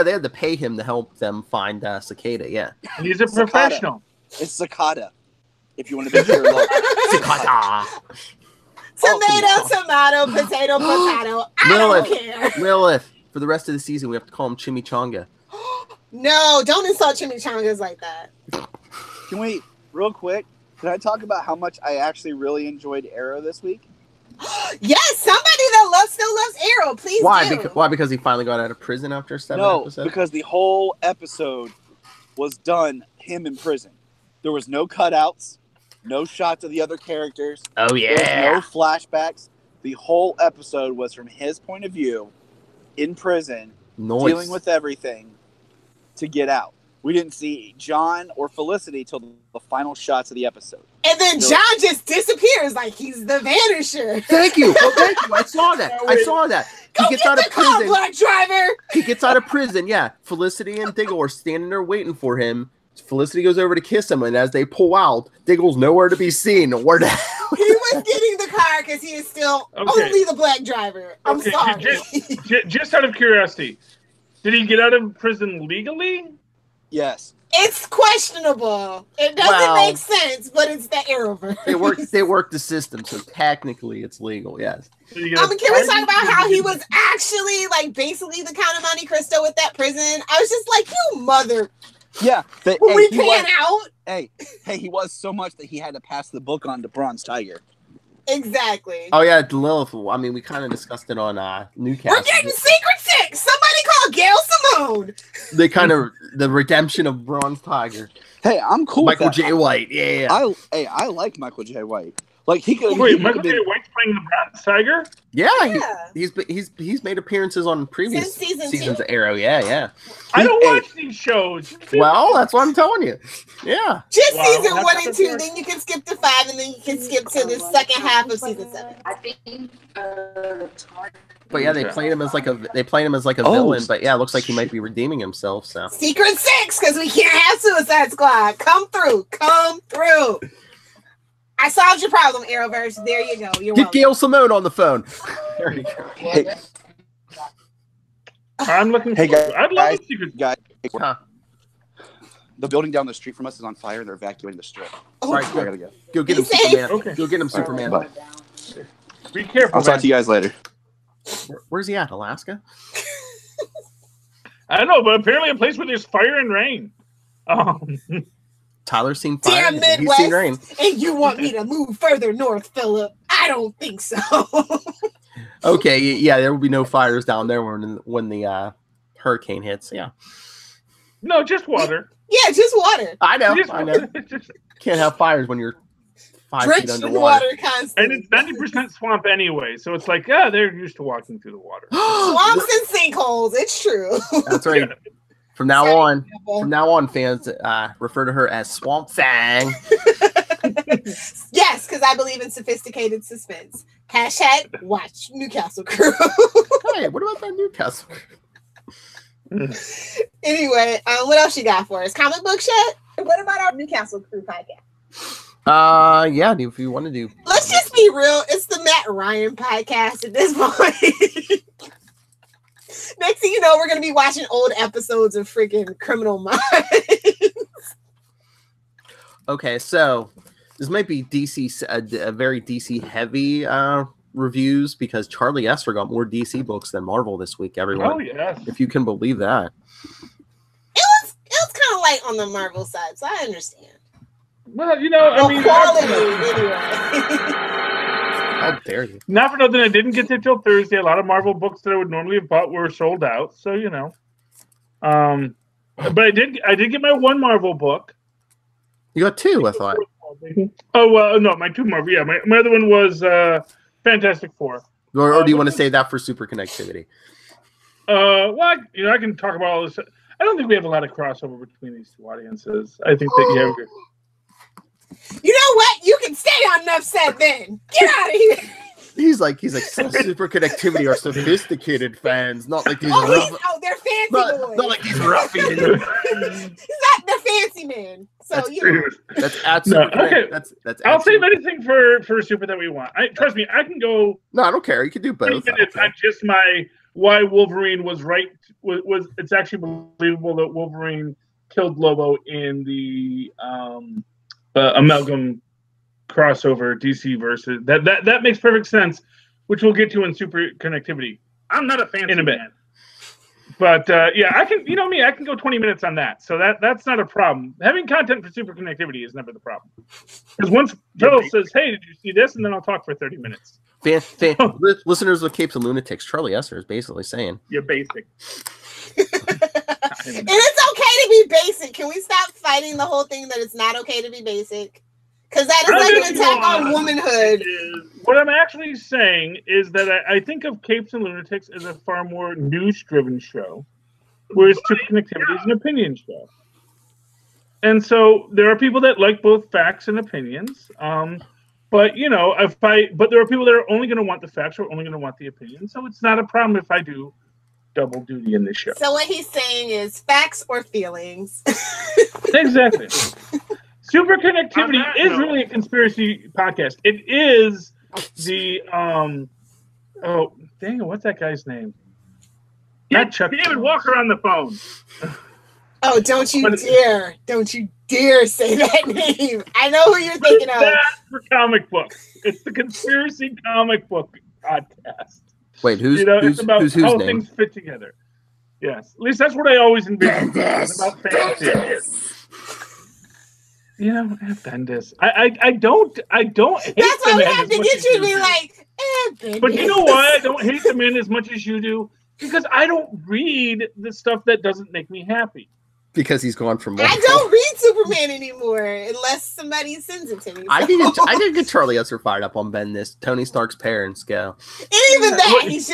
they had to pay him to help them find Cicada. Yeah, he's a professional. It's Cicada. If you want to be sure, Cicada. Tomato, potato. I don't care. Lilith, for the rest of the season, we have to call him Chimichanga. No, don't insult chimichangas like that. Can we, real quick? Can I talk about how much I actually really enjoyed Arrow this week? Yes, somebody that still loves Arrow. Please. Why? Because he finally got out of prison after 7 episodes? No, because the whole episode was done him in prison. There was no cutouts, no shots of the other characters. Oh yeah. There was no flashbacks. The whole episode was from his point of view, in prison, dealing with everything to get out. We didn't see John or Felicity till the final shots of the episode. And then John just disappears like he's the Vanisher. Thank you. Oh, thank you. I saw that. I saw that. Go get the car, Black Driver. He gets out of prison. Yeah. Felicity and Diggle are standing there waiting for him. Felicity goes over to kiss him, and as they pull out, Diggle's nowhere to be seen. Where the hell? He was getting the car because he is still only the Black Driver. I'm sorry. Just out of curiosity, did he get out of prison legally? Yes. It's questionable. It doesn't make sense, but it's the Arrowverse. They work the system, so technically it's legal. Yes. Can we talk about how he was actually like basically the Count of Monte Cristo with that prison? I was just like, you mother. Yeah. When we pan out. Hey, he was so much that he had to pass the book on to Bronze Tiger. Exactly. Oh yeah, Lilith. I mean, we kind of discussed it on Newcastle. We're getting Secret Six. Somebody call Gail Simone. They kind of the redemption of Bronze Tiger. Hey, I'm cool. Michael with that. J. White. Yeah. I like Michael J. White. Like he could. Wait, Michael J. White's playing the Bronze Tiger? Yeah. He's made appearances on previous seasons of Arrow. Yeah. I don't watch these shows. Well, that's what I'm telling you. Yeah. Just season 1 and 2, then you can skip to 5, and then you can skip to the second half of season 7. I think. But yeah, they played him as like a villain. But yeah, it looks like he might be redeeming himself. So Secret Six, because we can't have Suicide Squad. Come through. I solved your problem, Arrowverse. There you go. You're welcome. Get Gail Simone on the phone. There you go. Hey. I'm looking. Hey guys, I'd love a secret. Guys, huh. The building down the street from us is on fire. They're evacuating the strip. All right, I gotta go. Go get him, Superman. Okay. Go get him, Superman. Bye. Be careful. I'll talk to you guys later. Where's he at? Alaska? I don't know, but apparently a place where there's fire and rain. Tyler's seen fire. Damn Midwest, he's seen rain. And you want me to move further north, Philip? I don't think so. Okay, yeah, there will be no fires down there when the hurricane hits. Yeah. No, just water. Yeah, just water. I know. Water. Can't have fires when you're 5 feet Drenched in underwater. water constantly. And it's 90% swamp anyway, so it's like, they're used to walking through the water. Swamps and sinkholes. It's true. That's right. From now on, fans refer to her as Swamp Thang. Yes, because I believe in sophisticated suspense. # watch Newcastle Crew. Hey, what about that Newcastle? Anyway, what else you got for us? Comic book shit? What about our Newcastle Crew podcast? Yeah, if you want to do. Let's just be real. It's the Matt Ryan podcast at this point. Next thing you know, we're going to be watching old episodes of freaking Criminal Minds. Okay, so this might be DC, a very DC heavy reviews because Charlie Esser got more DC books than Marvel this week. Everyone, Oh yes, if you can believe that. It was kind of light on the Marvel side, so I understand. Well, I mean, quality anyway. How dare you? Not for nothing, I didn't get there till Thursday. A lot of Marvel books that I would normally have bought were sold out. So but I did get my one Marvel book. You got 2, I thought. Oh well, no, my 2 Marvel. Yeah, my other one was Fantastic Four. Or do you want to say that for super connectivity? Well, I can talk about all this. I don't think we have a lot of crossover between these 2 audiences. I think that you have. You know what? You can stay on Enough Said then. Get out of here. He's like super connectivity are sophisticated fans, not like these. They're fancy boys. Not like these ruffians. They're fancy men. So that's absolutely okay. That's I'll save anything for super that we want. Trust me, I can go. No, I don't care. You can do both. It's not just my why Wolverine was right. Was it's actually believable that Wolverine killed Lobo in the amalgam crossover DC versus that makes perfect sense, which we'll get to in super connectivity. I'm not a fancy man, but I can. You know me, I can go 20 minutes on that, so that's not a problem. Having content for super connectivity is never the problem, because once Joel says, "Hey, did you see this?" and then I'll talk for 30 minutes. Listeners of Capes and Lunatics, Charlie Esser is basically saying you're basic. And it's okay to be basic. Can we stop fighting the whole thing that it's not okay to be basic? Because that is like an attack on womanhood. What I'm actually saying is that I think of Capes and Lunatics as a far more news-driven show, whereas Super Connectivity is an opinion show. And so there are people that like both facts and opinions. But you know, but there are people that are only going to want the facts or only going to want the opinion. So it's not a problem if I do double duty in this show. So what he's saying is facts or feelings. Exactly. Super Connectivity is really a conspiracy podcast. It is the oh dang it, what's that guy's name? Not Chuck. David Walker on the phone. Oh, don't you dare say that name. I know who you're thinking of. That's for comic books. It's the Conspiracy Comic Book Podcast. Wait, it's about whose how name? things fit together. Yes, at least that's what I always envisioned. It's about fantasy. You know, Bendis. I don't hate That's why we have to get you to be like, Bendis. But you know why I don't hate the man as much as you do? Because I don't read the stuff that doesn't make me happy. Because he's gone from. I don't read Superman anymore unless somebody sends it to me. I can get Charlie Esser fired up on Bendis. Tony Stark's parents go. And even that, he's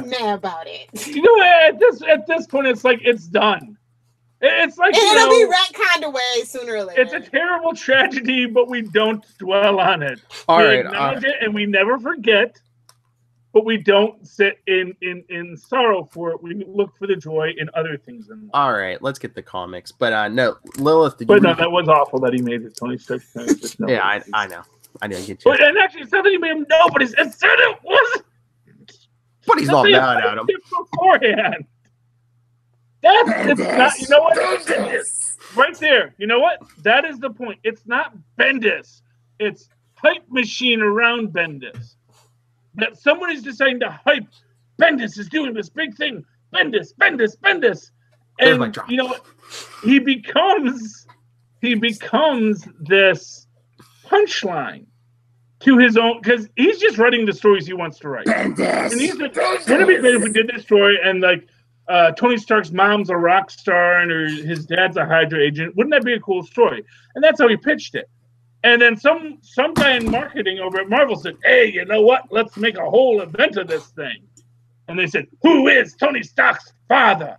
mad about it. You know what? At this point, it's like it's done. It's like it'll be retconned away sooner or later. It's a terrible tragedy, but we don't dwell on it. All right, acknowledge it, and we never forget. But we don't sit in sorrow for it. We look for the joy in other things. All right, let's get the comics. But no, Lilith. But no, that was awful that he made it. Tony Stark. Yeah, I know. I didn't get you. But, and actually, it's not that he made him. No, but it said it was. But he's not mad at him beforehand. It's not. You know what? Right there. You know what? That is the point. It's not Bendis. It's hype machine around Bendis. That someone is deciding to hype. Bendis is doing this big thing. Bendis. And you know what? He becomes this punchline to his own, because he's just writing the stories he wants to write. Bendis. And he's like, wouldn't it be great if we did this story and like Tony Stark's mom's a rock star and his dad's a Hydra agent? Wouldn't that be a cool story? And that's how he pitched it. And then some guy in marketing over at Marvel said, hey, you know what? Let's make a whole event of this thing. And they said, who is Tony Stark's father?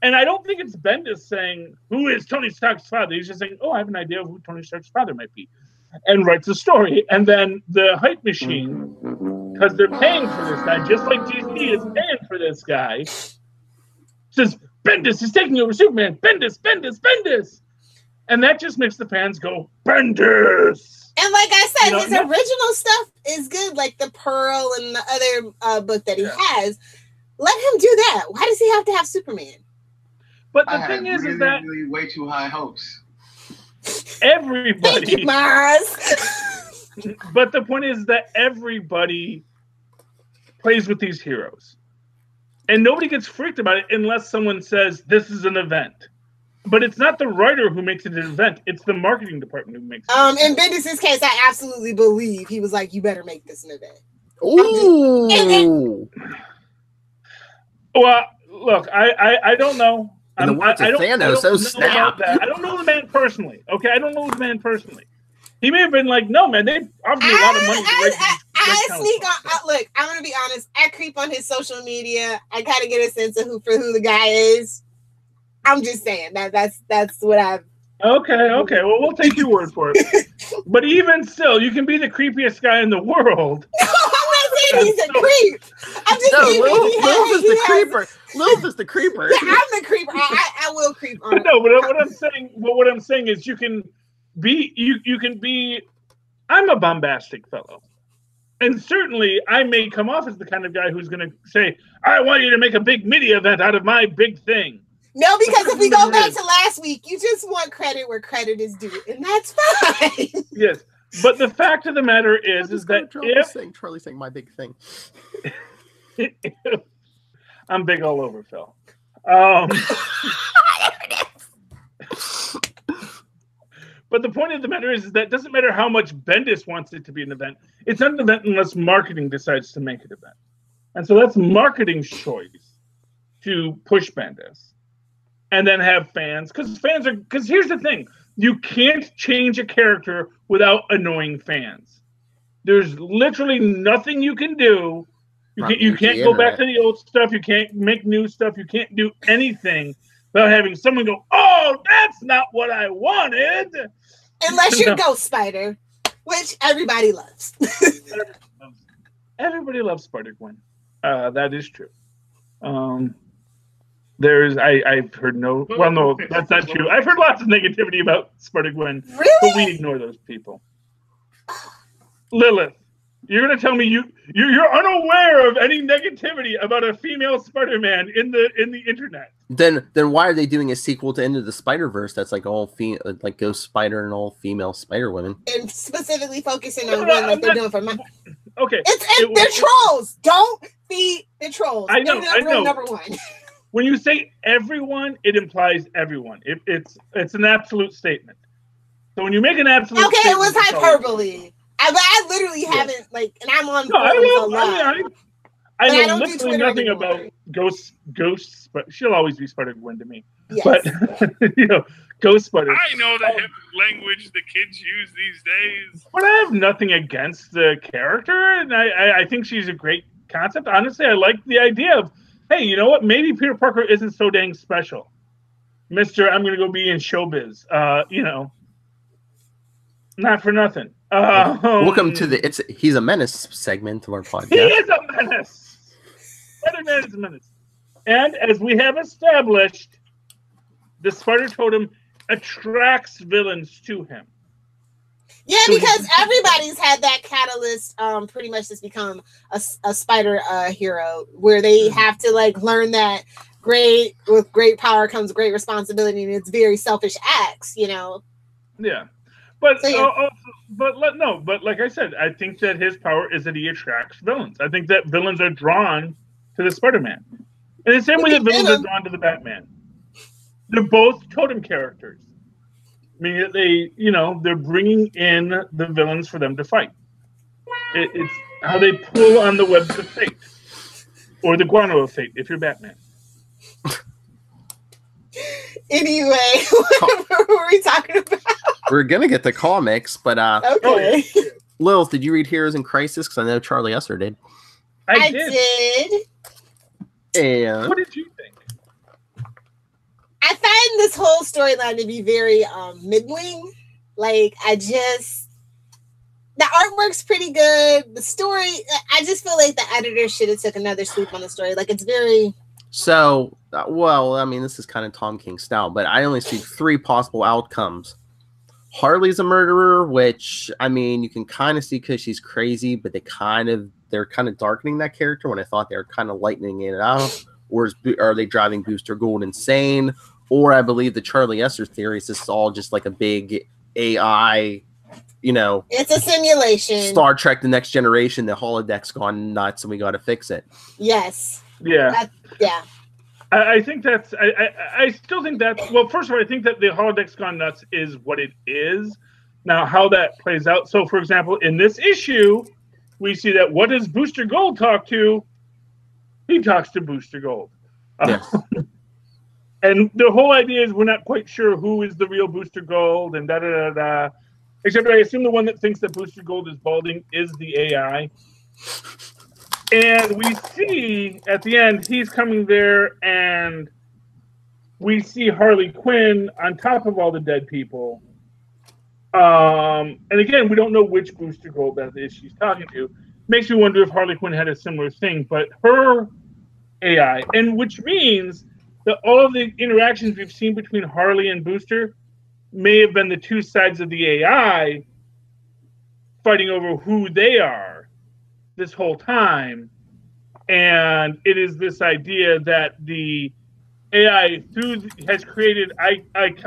And I don't think it's Bendis saying, who is Tony Stark's father? He's just saying, oh, I have an idea of who Tony Stark's father might be. And writes a story. And then the hype machine, because they're paying for this guy, just like DC is paying for this guy, says, Bendis is taking over Superman. Bendis. And that just makes the fans go, Bendis! And like I said, his original stuff is good, like the Pearl and the other book that he has. Let him do that. Why does he have to have Superman? But the thing is that really way too high hopes. Everybody. Thank you, Mars. But the point is that everybody plays with these heroes. And nobody gets freaked about it unless someone says this is an event. But it's not the writer who makes it an event. It's the marketing department who makes it. In Bendis' case, I absolutely believe he was like, you better make this an event. Ooh. Well, look, I don't know. In the words of Thanos, snap. I don't know the man personally. Okay, I don't know the man personally. He may have been like, no, man, they offered me a lot of money. Look, I'm going to be honest. I creep on his social media. I kind of get a sense of who the guy is. I'm just saying that's what I've. Okay. Well, we'll take your word for it. But even still, you can be the creepiest guy in the world. No, I'm not saying he's a creep. I'm just saying Lilith is the creeper. Lilith is the creeper. Yeah, I'm the creeper. I will creep on. No, but what I'm saying is you can be. I'm a bombastic fellow. And certainly, I may come off as the kind of guy who's going to say, I want you to make a big media event out of my big thing. No, because if we go back to last week, you just want credit where credit is due, and that's fine. Yes, but the fact of the matter is that Charlie's saying my big thing. I'm big all over, Phil. But the point of the matter is that it doesn't matter how much Bendis wants it to be an event. It's not an event unless marketing decides to make it an event. And so that's marketing's choice to push Bendis. And then have fans. Because here's the thing. You can't change a character without annoying fans. There's literally nothing you can do. You can't go back to the old stuff. You can't make new stuff. You can't do anything without having someone go, "Oh, that's not what I wanted." Unless you're Ghost Spider, which everybody loves. Everybody loves Spider-Gwen. That is true. I've heard no. Well, no, that's not true. I've heard lots of negativity about Spider-Gwen, really? But we ignore those people. Lilith, you're gonna tell me you're unaware of any negativity about a female Spider-Man in the internet? Then why are they doing a sequel to Into the Spider-Verse that's like all like Ghost Spider and all female Spider-Women? And specifically focusing on one like they're doing for my. Okay, they're trolls. Don't be the trolls. I know. Number one. When you say everyone, it implies everyone. It's an absolute statement. So when you make an absolute okay, statement, it was hyperbole. I literally haven't and I'm on I know literally nothing about ghosts, but she'll always be Spider-Gwen to me. Yes. But Ghost Spider. I know the hip language the kids use these days. But I have nothing against the character, and I think she's a great concept. Honestly, I like the idea of, hey, you know what? Maybe Peter Parker isn't so dang special. Mr. I'm going to go be in showbiz. Not for nothing. Welcome to the He's a Menace segment of our podcast. He is a menace. Spider-Man is a menace. And as we have established, the Spider Totem attracts villains to him. Yeah, because everybody's had that catalyst pretty much just become a spider hero where they have to learn that with great power comes great responsibility, and it's very selfish acts, Yeah. But but like I said, I think that his power is that he attracts villains. I think that villains are drawn to the Spider-Man. In the same way that villains are drawn to the Batman. They're both totem characters. Meaning that they're bringing in the villains for them to fight. It's how they pull on the webs of fate. Or the guano of fate, if you're Batman. Anyway, what were we talking about? We're going to get the comics, but... okay. Lilith, did you read Heroes in Crisis? Because I know Charlie Esser did. I did. And... What did you think? I find this whole storyline to be very middling. The artwork's pretty good. The story, I just feel like the editor should have took another swoop on the story. It's very... So, this is kind of Tom King style, but I only see 3 possible outcomes. Harley's a murderer, which, you can kind of see because she's crazy, but they're kind of darkening that character when I thought they were kind of lightening it out. Or are they driving Booster Gold insane? Or I believe the Charlie Esser theory is this is all just like a big AI, It's a simulation. Star Trek The Next Generation, the holodeck's gone nuts and we got to fix it. Yes. Yeah. Yeah. I think that's... I still think that's... Well, first of all, I think that the holodeck's gone nuts is what it is. Now, how that plays out... So, for example, in this issue, we see that what does Booster Gold talk to? He talks to Booster Gold. Yes. And the whole idea is we're not quite sure who is the real Booster Gold and da-da-da-da. Except I assume the one that thinks that Booster Gold is balding is the AI. And we see at the end, he's coming there, and we see Harley Quinn on top of all the dead people. And again, we don't know which Booster Gold that is she's talking to. Makes me wonder if Harley Quinn had a similar thing, but her AI, and which means that all of the interactions we've seen between Harley and Booster may have been the two sides of the AI fighting over who they are this whole time. And it is this idea that the AI has created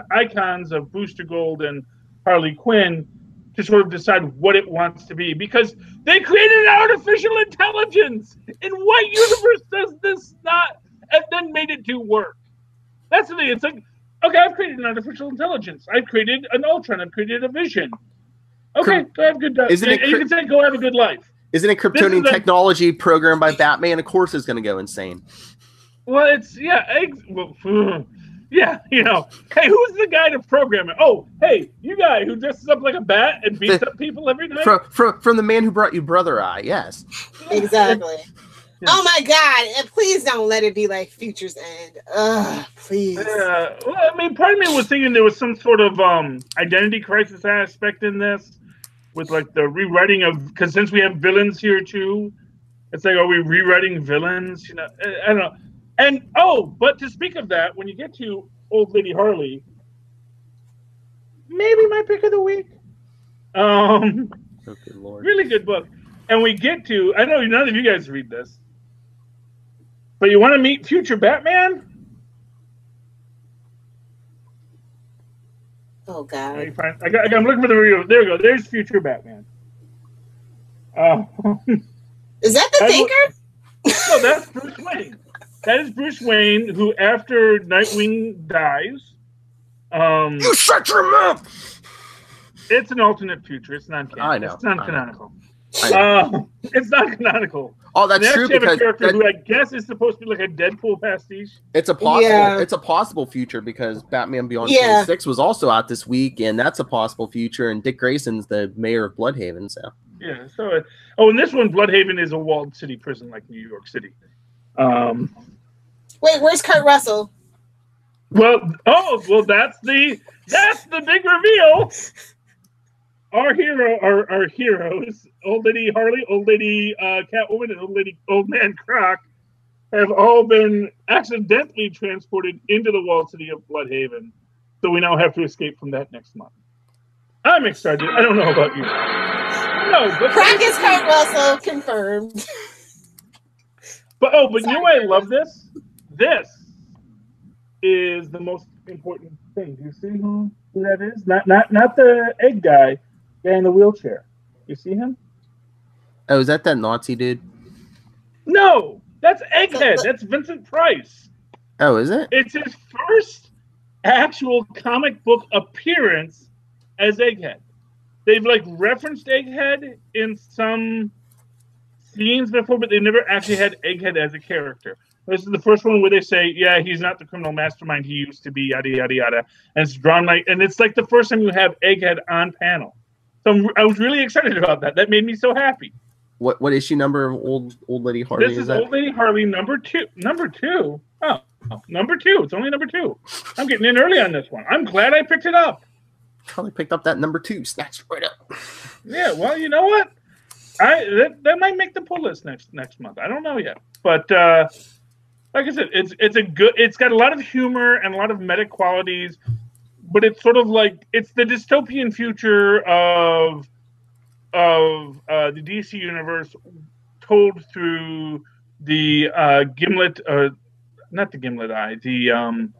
icons of Booster Gold and Harley Quinn to sort of decide what it wants to be, because they created an artificial intelligence. In what universe does this not, and then made it do work? That's the thing. It's like, okay, I've created an artificial intelligence. I've created an Ultron. I've created a Vision. Okay, go have a good day. You can say, go have a good life. Isn't it Kryptonian technology programmed by Batman? Of course it's going to go insane. Well, it's, yeah, yeah, hey, who's the guy to program it? Oh, hey, you guy who dresses up like a bat and beats up people every night? From the man who brought you Brother Eye, yes. Exactly. Yeah. Oh my God! And please don't let it be like Future's End. Ugh, please. Well, I mean, part of me was thinking there was some sort of identity crisis aspect in this, with like the rewriting of, because since we have villains here too, it's like, are we rewriting villains? You know, I don't know. And but to speak of that, when you get to Old Lady Harley, maybe my pick of the week. Oh, good Lord. Really good book. And we get to, I know none of you guys read this, but you want to meet future Batman? Oh God! I'm looking for the review. There we go. There's future Batman. Is that the Thinker? No, that's Bruce Wayne. That is Bruce Wayne, who after Nightwing dies, You shut your mouth! it's an alternate future. It's not canon. I know. It's not canonical. I It's not canonical. Oh, that's They true actually have a because character who I guess is supposed to be like a Deadpool pastiche. it's a possible. Yeah. It's a possible future because Batman Beyond Yeah. 26 was also out this week, and that's a possible future. And Dick Grayson's the mayor of Bloodhaven, so Yeah. So, in this one, Bloodhaven is a walled city prison like New York City. Wait, where's Kurt Russell? Well, that's the big reveal. Our heroes, Old Lady Harley, Old Lady Catwoman, and Old Man Croc, have all been accidentally transported into the walled city of Bloodhaven. So we now have to escape from that next month. I'm excited. I don't know about you. No, but Croc is Kurt Russell, confirmed. But you know why I love this? This is the most important thing. Do you see who that is? Not the egg guy in the wheelchair. You see him? Oh, is that Nazi dude? No, that's Egghead. That's Vincent Price. Oh, is it? It's his first actual comic book appearance as Egghead. They've like referenced Egghead in some scenes before, but they never actually had Egghead as a character. This is the first one where they say, yeah, he's not the criminal mastermind he used to be, yada, yada, yada. And it's drawn like, and it's like the first time you have Egghead on panel. So I was really excited about that. That made me so happy. What issue number of Old Lady Harley This is that? Old Lady Harley number two. Number two? Oh, number two. It's only number two. I'm getting in early on this one. I'm glad I picked it up. Probably picked up that number 2, snatched right up. Yeah, well, you know what? That might make the pull list next month. I don't know yet. But like I said, it's got a lot of humor and a lot of meta qualities, but it's sort of like it's the dystopian future of the DC universe told through the gimlet, not the gimlet eye, the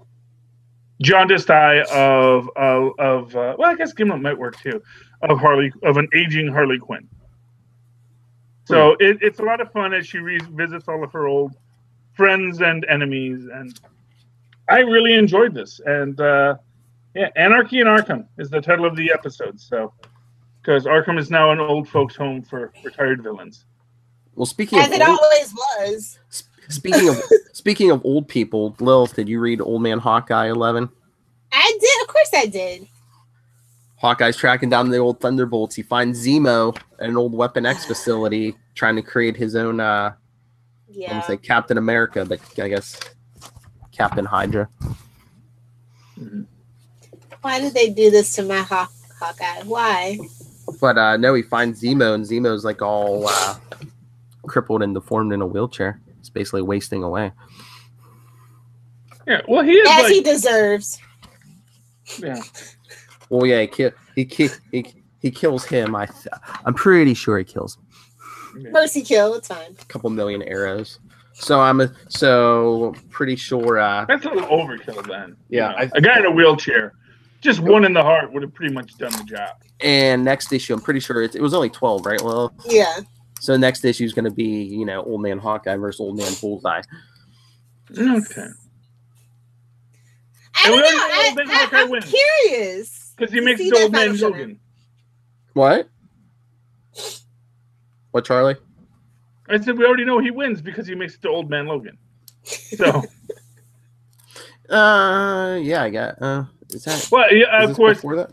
jaundiced eye of well, I guess gimlet might work too, of an aging Harley Quinn. So it's a lot of fun as she revisits all of her old friends and enemies, and I really enjoyed this. And Anarchy in Arkham is the title of the episode. So, because Arkham is now an old folks' home for retired villains. Well, speaking As it always was. Speaking of old people, Lilith, did you read Old Man Hawkeye 11? I did. Of course I did. Hawkeye's tracking down the old Thunderbolts. He finds Zemo at an old Weapon X facility, trying to create his own, I'm gonna say Captain America, but I guess Captain Hydra. Why did they do this to my Hawkeye? Why? But no, he finds Zemo, and Zemo's like all crippled and deformed in a wheelchair. It's basically wasting away. Yeah, well, he is as he deserves. Yeah. Well, yeah, he kills him. I'm pretty sure he kills him. Mercy kill. It's fine. A couple million arrows. So I'm pretty sure. That's a little overkill then. Yeah, you know, a guy in a wheelchair, just one in the heart would have pretty much done the job. And next issue, I'm pretty sure it was only 12, right? Well, yeah. So next issue is going to be, Old Man Hawkeye versus Old Man Bullseye. Okay. I don't know. I'm curious. Because he makes the Old Man Logan. What? What, Charlie? I said we already know he wins because he makes it to Old Man Logan. So. Yeah, I got. Is that? Well, yeah, of course. Before that?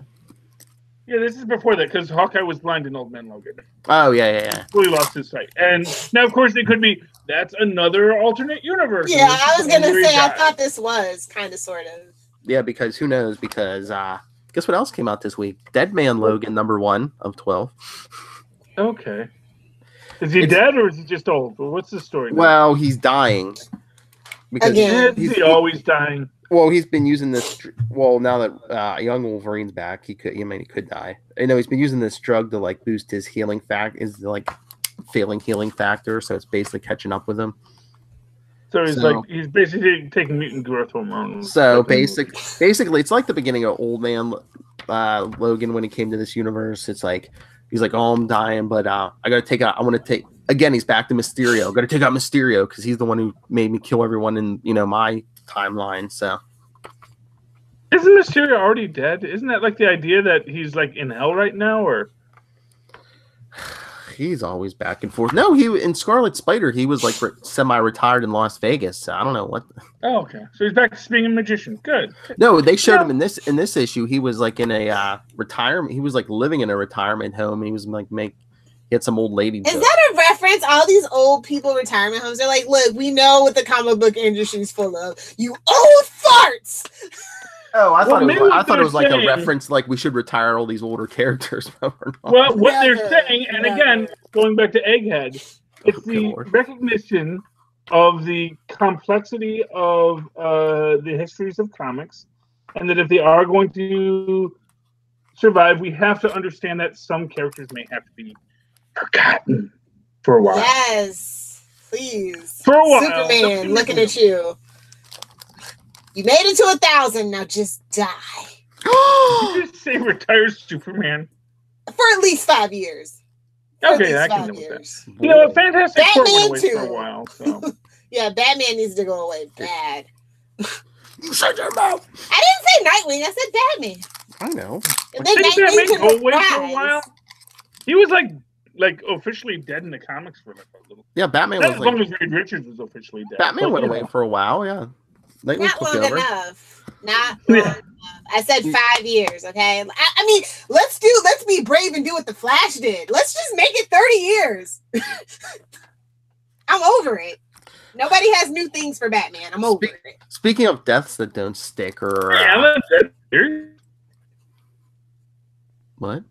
Yeah, this is before that because Hawkeye was blind in Old Man Logan. Oh yeah. Fully lost his sight, and now of course it could be that's another alternate universe. Yeah, I was gonna say I thought this was kind of sort of. Yeah, because who knows? Because guess what else came out this week? Dead Man Logan #1 of 12. Okay, is he dead or is he just old? Well, what's the story now? Well, he's dying. Because he's always dying. Well, he's been using this. Well, now that young Wolverine's back, he could die. I know he's been using this drug to like boost his healing failing healing factor. So it's basically catching up with him. So he's basically taking mutant growth hormone. So basically, it's like the beginning of Old Man Logan when he came to this universe. It's like he's like, oh, I'm dying, but I gotta take out. I want to take again. He's back to Mysterio. Got to take out Mysterio because he's the one who made me kill everyone in my timeline. So isn't Mysterio already dead? Isn't that like the idea that he's like in hell right now, or he's always back and forth? No, he in Scarlet Spider he was like semi-retired in Las Vegas. So I don't know what. Oh, okay. So he's back to being a magician. Good. No, they showed him in this issue. He was like in a retirement. He was like living in a retirement home. And he was like he had some old lady. Is that a reference? All these old people retirement homes. They're like, look, we know what the comic book industry's full of. You old farts. Oh, I thought it was like a reference, like we should retire all these older characters. Well, what they're saying, and again, going back to Egghead, it's the recognition of the complexity of the histories of comics, and that if they are going to survive, we have to understand that some characters may have to be forgotten for a while. Yes, please. For a while. Superman, looking at you. You made it to 1,000. Now just die. Did you just say retire Superman? For at least 5 years. Okay, I can live with that. You know, Fantastic Four went away for a while. So. Yeah, Batman needs to go away bad. You shut your mouth. I didn't say Nightwing. I said Batman. I know. And then Nightwing go away for a while. He was like officially dead in the comics for like a little. Yeah, Batman was as long as Reed Richards was officially dead. Batman went away for a while. Yeah. Not long enough. Not long enough. I said 5 years, okay? I mean, let's be brave and do what the Flash did. Let's just make it 30 years. I'm over it. Nobody has new things for Batman. I'm over it. Speaking of deaths that don't stick, or what?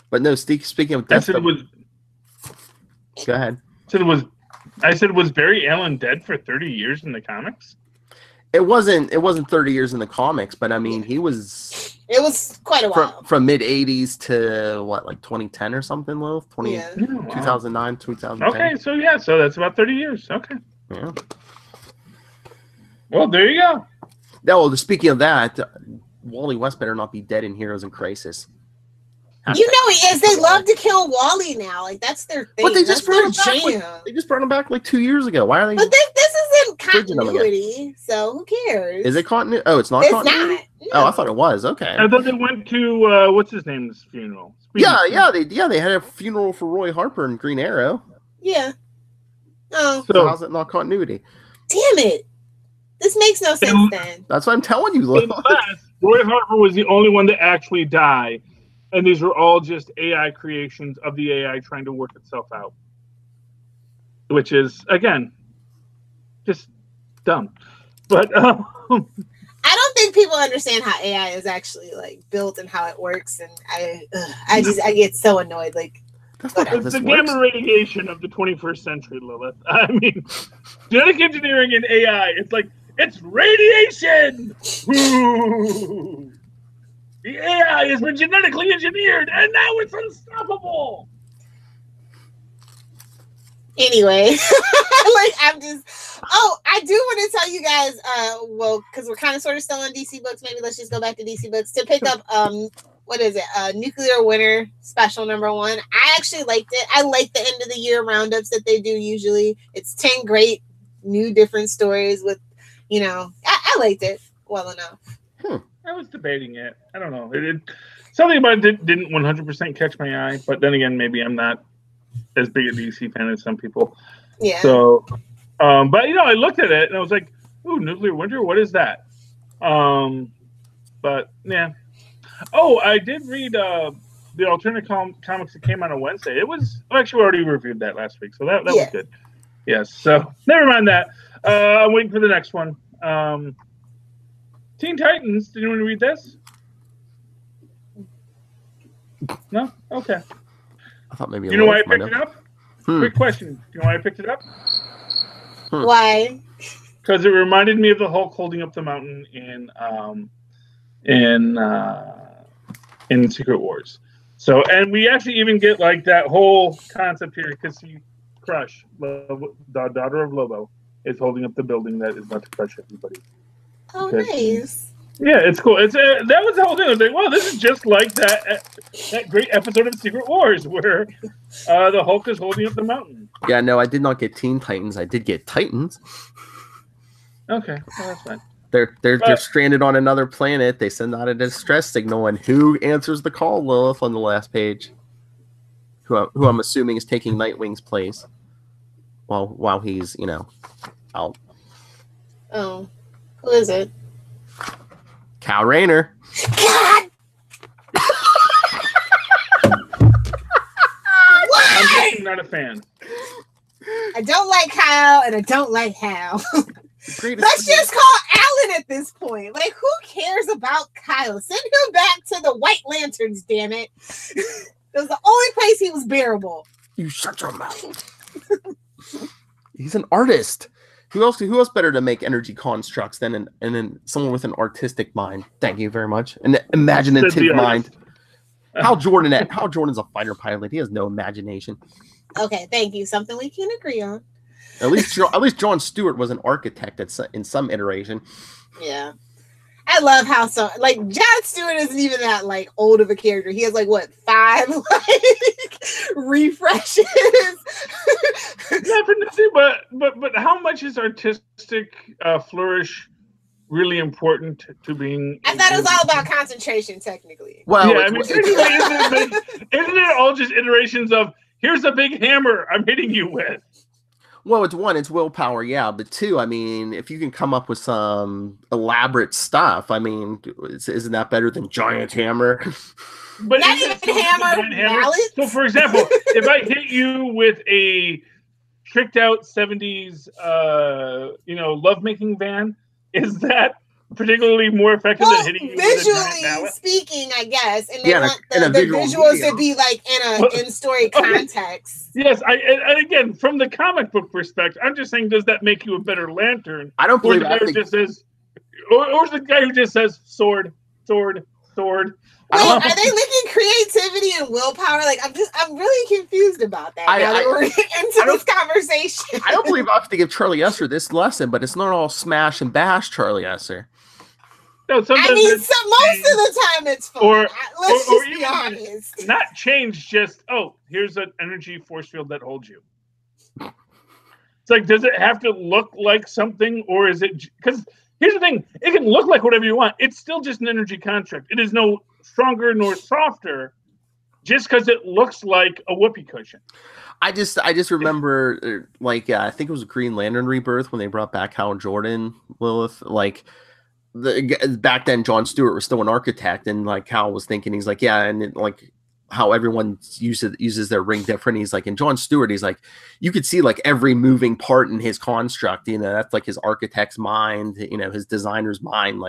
But no, speaking of deaths, go ahead. I said, was Barry Allen dead for 30 years in the comics? It wasn't 30 years in the comics, but I mean, he was. It was quite a while. From mid 80s to what, like 2010 or something, Lilith? 2009, 2010. Okay, so that's about 30 years. Okay. Yeah. Well, there you go. Well, speaking of that, Wally West better not be dead in Heroes in Crisis. You know he is. They love to kill Wally now. Like that's their thing. But they just brought him back. They just brought him back like 2 years ago. Why are they? But this isn't continuity, so who cares? Is it continuity? Oh, it's not. It's continuity? not. No. Oh, I thought it was. Okay. I thought they went to what's his name's funeral. They had a funeral for Roy Harper and Green Arrow. Yeah. Oh. So how's it not continuity? Damn it! This makes no sense. Then that's what I'm telling you. Roy Harper was the only one to actually die. And these were all just AI creations of the AI trying to work itself out. Which is, again, just dumb. But I don't think people understand how AI is actually like built and how it works. And I get so annoyed. Like, it's the gamma radiation of the 21st century, Lilith. I mean, genetic engineering and AI, it's like, it's radiation! Ooh. The AI has been genetically engineered, and now it's unstoppable. Anyway, like I'm just. Oh, I do want to tell you guys. Well, because we're kind of sort of still on DC Books. Maybe let's just go back to DC Books to pick up. What is it? Nuclear Winter Special #1. I actually liked it. I like the end of the year roundups that they do usually. It's 10 great new different stories with, I liked it well enough. I was debating it. I don't know. Something about it didn't 100% catch my eye, but then again, maybe I'm not as big a DC fan as some people. Yeah. So, but I looked at it and I was like, "Ooh, Nuclear Winter, what is that?" But yeah, Oh, I did read the alternate comics that came out on Wednesday. It was actually we already reviewed that last week, so that was good. Yes. So never mind that. I'm waiting for the next one. Teen Titans. Did anyone read this? No. Okay. I thought maybe. You know why I picked it up? Quick question. Do you know why I picked it up? Why? Because it reminded me of the Hulk holding up the mountain in Secret Wars. So, and we actually even get like that whole concept here because Crush, the daughter of Lobo, is holding up the building that is about to crush everybody. Oh, nice. Yeah, it's cool. It's that was the whole thing. I was like, well, this is just like that great episode of Secret Wars where the Hulk is holding up the mountain. Yeah, no, I did not get Teen Titans. I did get Titans. Okay, well, that's fine. They're stranded on another planet. They send out a distress signal, and who answers the call? Lilith on the last page, who I'm assuming is taking Nightwing's place, while he's out. Oh, who is it? Cal Rayner. God! I'm not a fan. I don't like Kyle, and I don't like Hal. Let's just call Alan at this point. Like, who cares about Kyle? Send him back to the White Lanterns, damn it. It was the only place he was bearable. You shut your mouth. He's an artist. Who else better to make energy constructs than someone with an artistic mind? Thank you very much. An imaginative mind. Hal Jordan's a fighter pilot. He has no imagination. Okay, thank you. Something we can agree on. At least John Stewart was an architect in some iteration. Yeah. I love how John Stewart isn't even that old of a character. He has 5 refreshes. Yeah, but how much is artistic flourish really important to being? I thought it was all about concentration, technically. Well, yeah, isn't it all just iterations of here's a big hammer I'm hitting you with? Well, it's willpower, yeah, but 2, I mean, if you can come up with some elaborate stuff, I mean, isn't that better than giant hammer? But not even hammer, mallet. So, for example, if I hit you with a tricked out 70s, lovemaking van, is that particularly more effective than hitting you with a giant mallet? Visually speaking, I guess, and they want the visuals to be in story context. Yes, and again, from the comic book perspective, I'm just saying, does that make you a better lantern? I don't believe that. Or the guy who just says sword, sword, sword. Wait, are they linking creativity and willpower? I'm really confused about that. Now that we're into this conversation, I don't believe I have to give Charlie Esser this lesson, but it's not all smash and bash Charlie Esser. No, most of the time it's fun. Let's just be honest. Not change, just here's an energy force field that holds you. It's does it have to look like something, or is it? Because here's the thing: it can look like whatever you want. It's still just an energy construct. It is no stronger nor softer, just because it looks like a whoopee cushion. I just remember I think it was Green Lantern Rebirth when they brought back Hal Jordan, Lilith, back then John Stewart was still an architect, and Hal was thinking, he's how everyone uses their ring different. He's in John Stewart, he's you could see every moving part in his construct, that's his architect's mind, his designer's mind.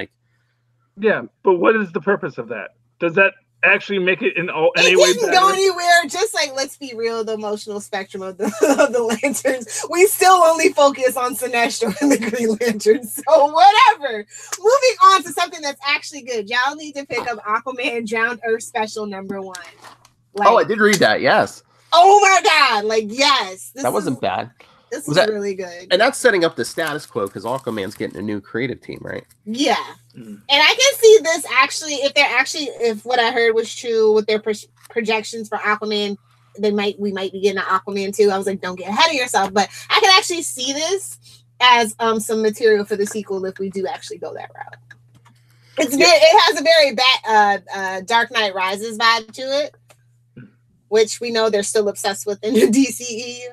Yeah, but what is the purpose of that? Does that actually make it in any way better? It didn't go anywhere. Just let's be real, the emotional spectrum of the lanterns. We still only focus on Sinestro and the Green Lantern. So whatever. Moving on to something that's actually good. Y'all need to pick up Aquaman Drowned Earth Special #1. I did read that. Yes. Oh my God! Yes. That wasn't bad. This was really good. And that's setting up the status quo because Aquaman's getting a new creative team, right? Yeah. And I can see this if what I heard was true with their projections for Aquaman, we might be getting an Aquaman too. I was don't get ahead of yourself, but I can actually see this as some material for the sequel if we do actually go that route. It has a very Dark Knight Rises vibe to it, which we know they're still obsessed with in the DCEU.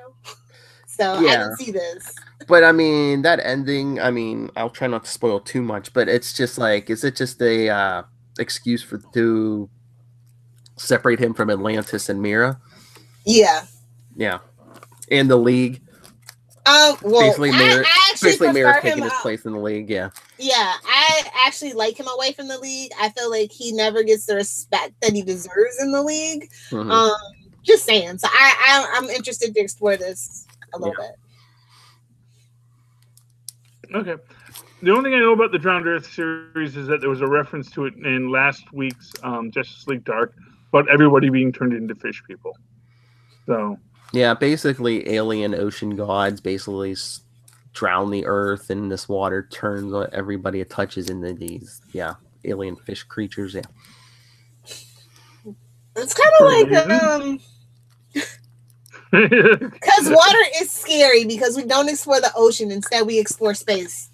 So I can see this. But I mean, that ending, I'll try not to spoil too much, but it's just is it just a excuse to separate him from Atlantis and Mira. Yeah. Yeah. And the League. Well, basically, I actually Mira's taking his place in the League. Yeah. Yeah, I actually like him away from the League. I feel like he never gets the respect that he deserves in the League. Mm-hmm. Just saying. So I'm interested to explore this a little bit. Okay. The only thing I know about the Drowned Earth series is that there was a reference to it in last week's Justice League Dark about everybody being turned into fish people. So yeah, basically alien ocean gods basically drown the earth, and this water turns everybody it touches into these alien fish creatures. Yeah, it's kind of like because water is scary because we don't explore the ocean, instead we explore space.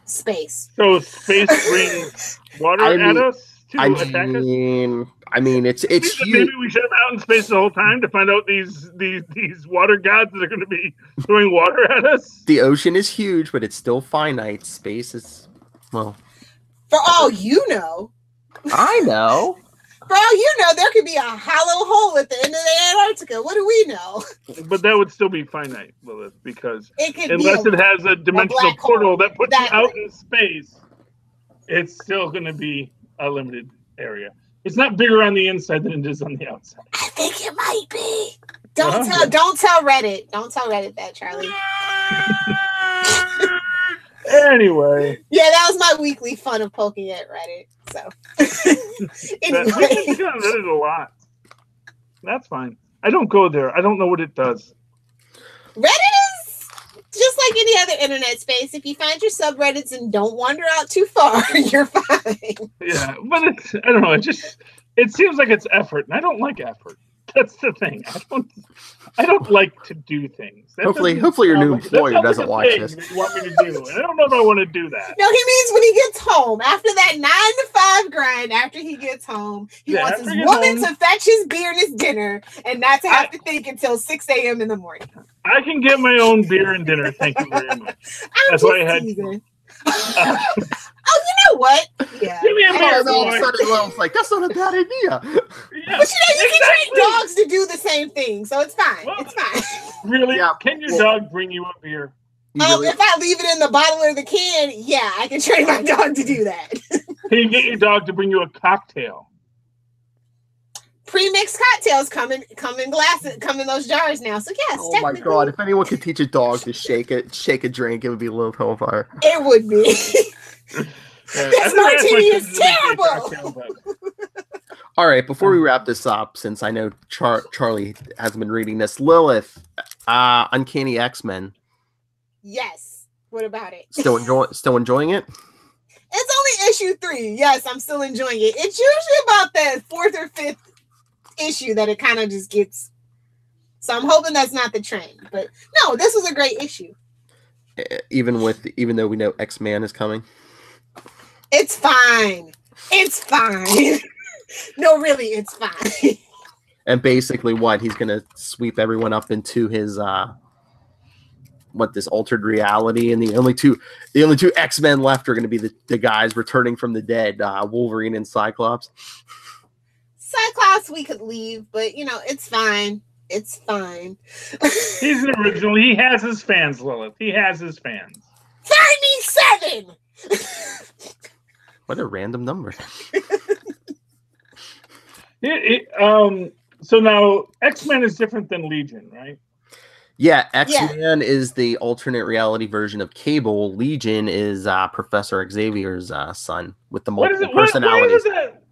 So space brings water at us to attack us? I mean, it's huge. Maybe we should have been out in space the whole time to find out these water gods that are going to be throwing water at us. The ocean is huge, but it's still finite. Space is, well, for all you know. I know. For all you know, there could be a hollow hole at the end of the Antarctica. What do we know? But that would still be finite, Lilith, because it has a dimensional portal that puts you out in space, it's still going to be a limited area. It's not bigger on the inside than it is on the outside. I think it might be. Don't tell Reddit. Don't tell Reddit that, Charlie. Anyway. Yeah, that was my weekly fun of poking at Reddit. So anyway. I get on Reddit a lot. That's fine. I don't go there. I don't know what it does. Reddit is just like any other internet space. If you find your subreddits and don't wander out too far, you're fine. Yeah, but I don't know. It seems like it's effort, and I don't like effort. That's the thing. I don't like to do things. Hopefully your new employer doesn't watch this. You want me to do. And I don't know if I want to do that. No, he means when he gets home after that 9 to 5 grind. After he gets home, he wants his woman to fetch his beer and his dinner, and not to have to think until 6 a.m. in the morning. I can get my own beer and dinner. Thank you very much. That's why I had. Oh, you know what? Yeah. Give me a beer, all of a sudden, it's like, that's not a bad idea. Yeah, but you can train dogs to do the same thing, so it's fine. Well, it's fine. Really? Yeah. Can your dog bring you a beer? If I leave it in the bottle or the can, I can train my dog to do that. Can you get your dog to bring you a cocktail? Pre-mixed cocktails come in glasses, come in those jars now. So yes. Oh my god! If anyone could teach a dog to shake a drink, it would be Lilith Hellfire. It would be. This martini is terrible. All right, before we wrap this up, since I know Charlie hasn't been reading this, Lilith, Uncanny X-Men. Yes. What about it? Still enjoying it? It's only issue 3. Yes, I'm still enjoying it. It's usually about the 4th or 5th issue that it kind of just gets. So I'm hoping that's not the trend. But no, this was a great issue. Even though we know X-Man is coming. It's fine. It's fine. No, really, it's fine. And basically, he's gonna sweep everyone up into his this altered reality, and the only two X-Men left are gonna be the guys returning from the dead, Wolverine and Cyclops. Cyclops, we could leave, but it's fine. It's fine. He's an original. He has his fans, Lilith. He has his fans. 37. What a random number. So now X-Men is different than Legion, right? Yeah, X-Men is the alternate reality version of Cable. Legion is Professor Xavier's son with the multiple personalities.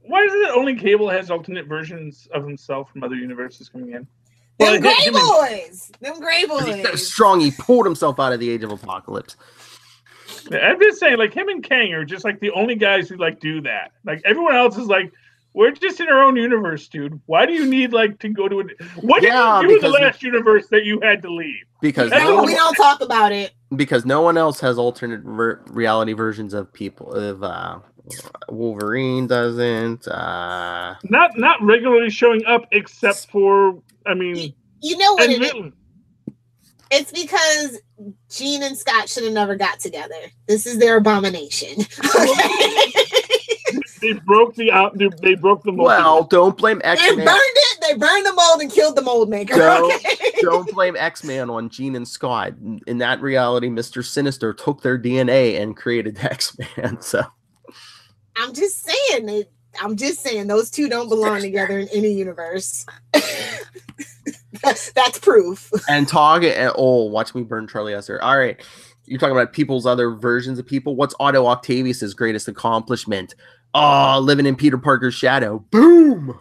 Why is it only Cable has alternate versions of himself from other universes coming in? Them Gray Boys! Them Gray Boys! He's so strong, he pulled himself out of the Age of Apocalypse. I'm just saying, like, him and Kang are just like the only guys who do that. Like, everyone else is like, we're just in our own universe, dude. Why do you need to go to it? What did you do in the last universe that you had to leave? Because we don't talk about it. Because no one else has alternate reality versions of people. Wolverine doesn't. Not regularly showing up, except for you know what it is. It's because Jean and Scott should have never got together. This is their abomination. They broke the mold. Well, don't blame They X-Man. burned it. They burned the mold and killed the mold maker. Don't blame X-Man on Jean and Scott. In that reality, Mr. Sinister took their DNA and created X-Man. So I'm just saying those two don't belong together in any universe. That's proof. And watch me burn Charlie Esser. All right. You're talking about people's other versions of people. What's Otto Octavius's greatest accomplishment? Oh, living in Peter Parker's shadow. Boom.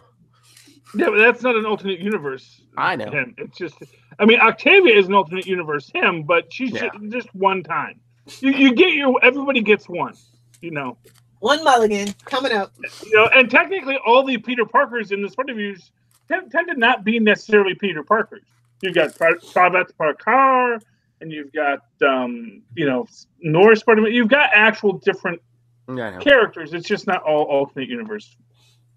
Yeah, but that's not an alternate universe. I know. Him. It's just, I mean, Octavia is an alternate universe him, but she's just one time. You get everybody gets one, you know. One mulligan coming up. You know, and technically all the Peter Parkers in the Spider-Verse tend to not be necessarily Peter Parkers. You've got Private Parker, and you've got Norris Spider-Man. You've got actual different characters. It's just not all alternate universe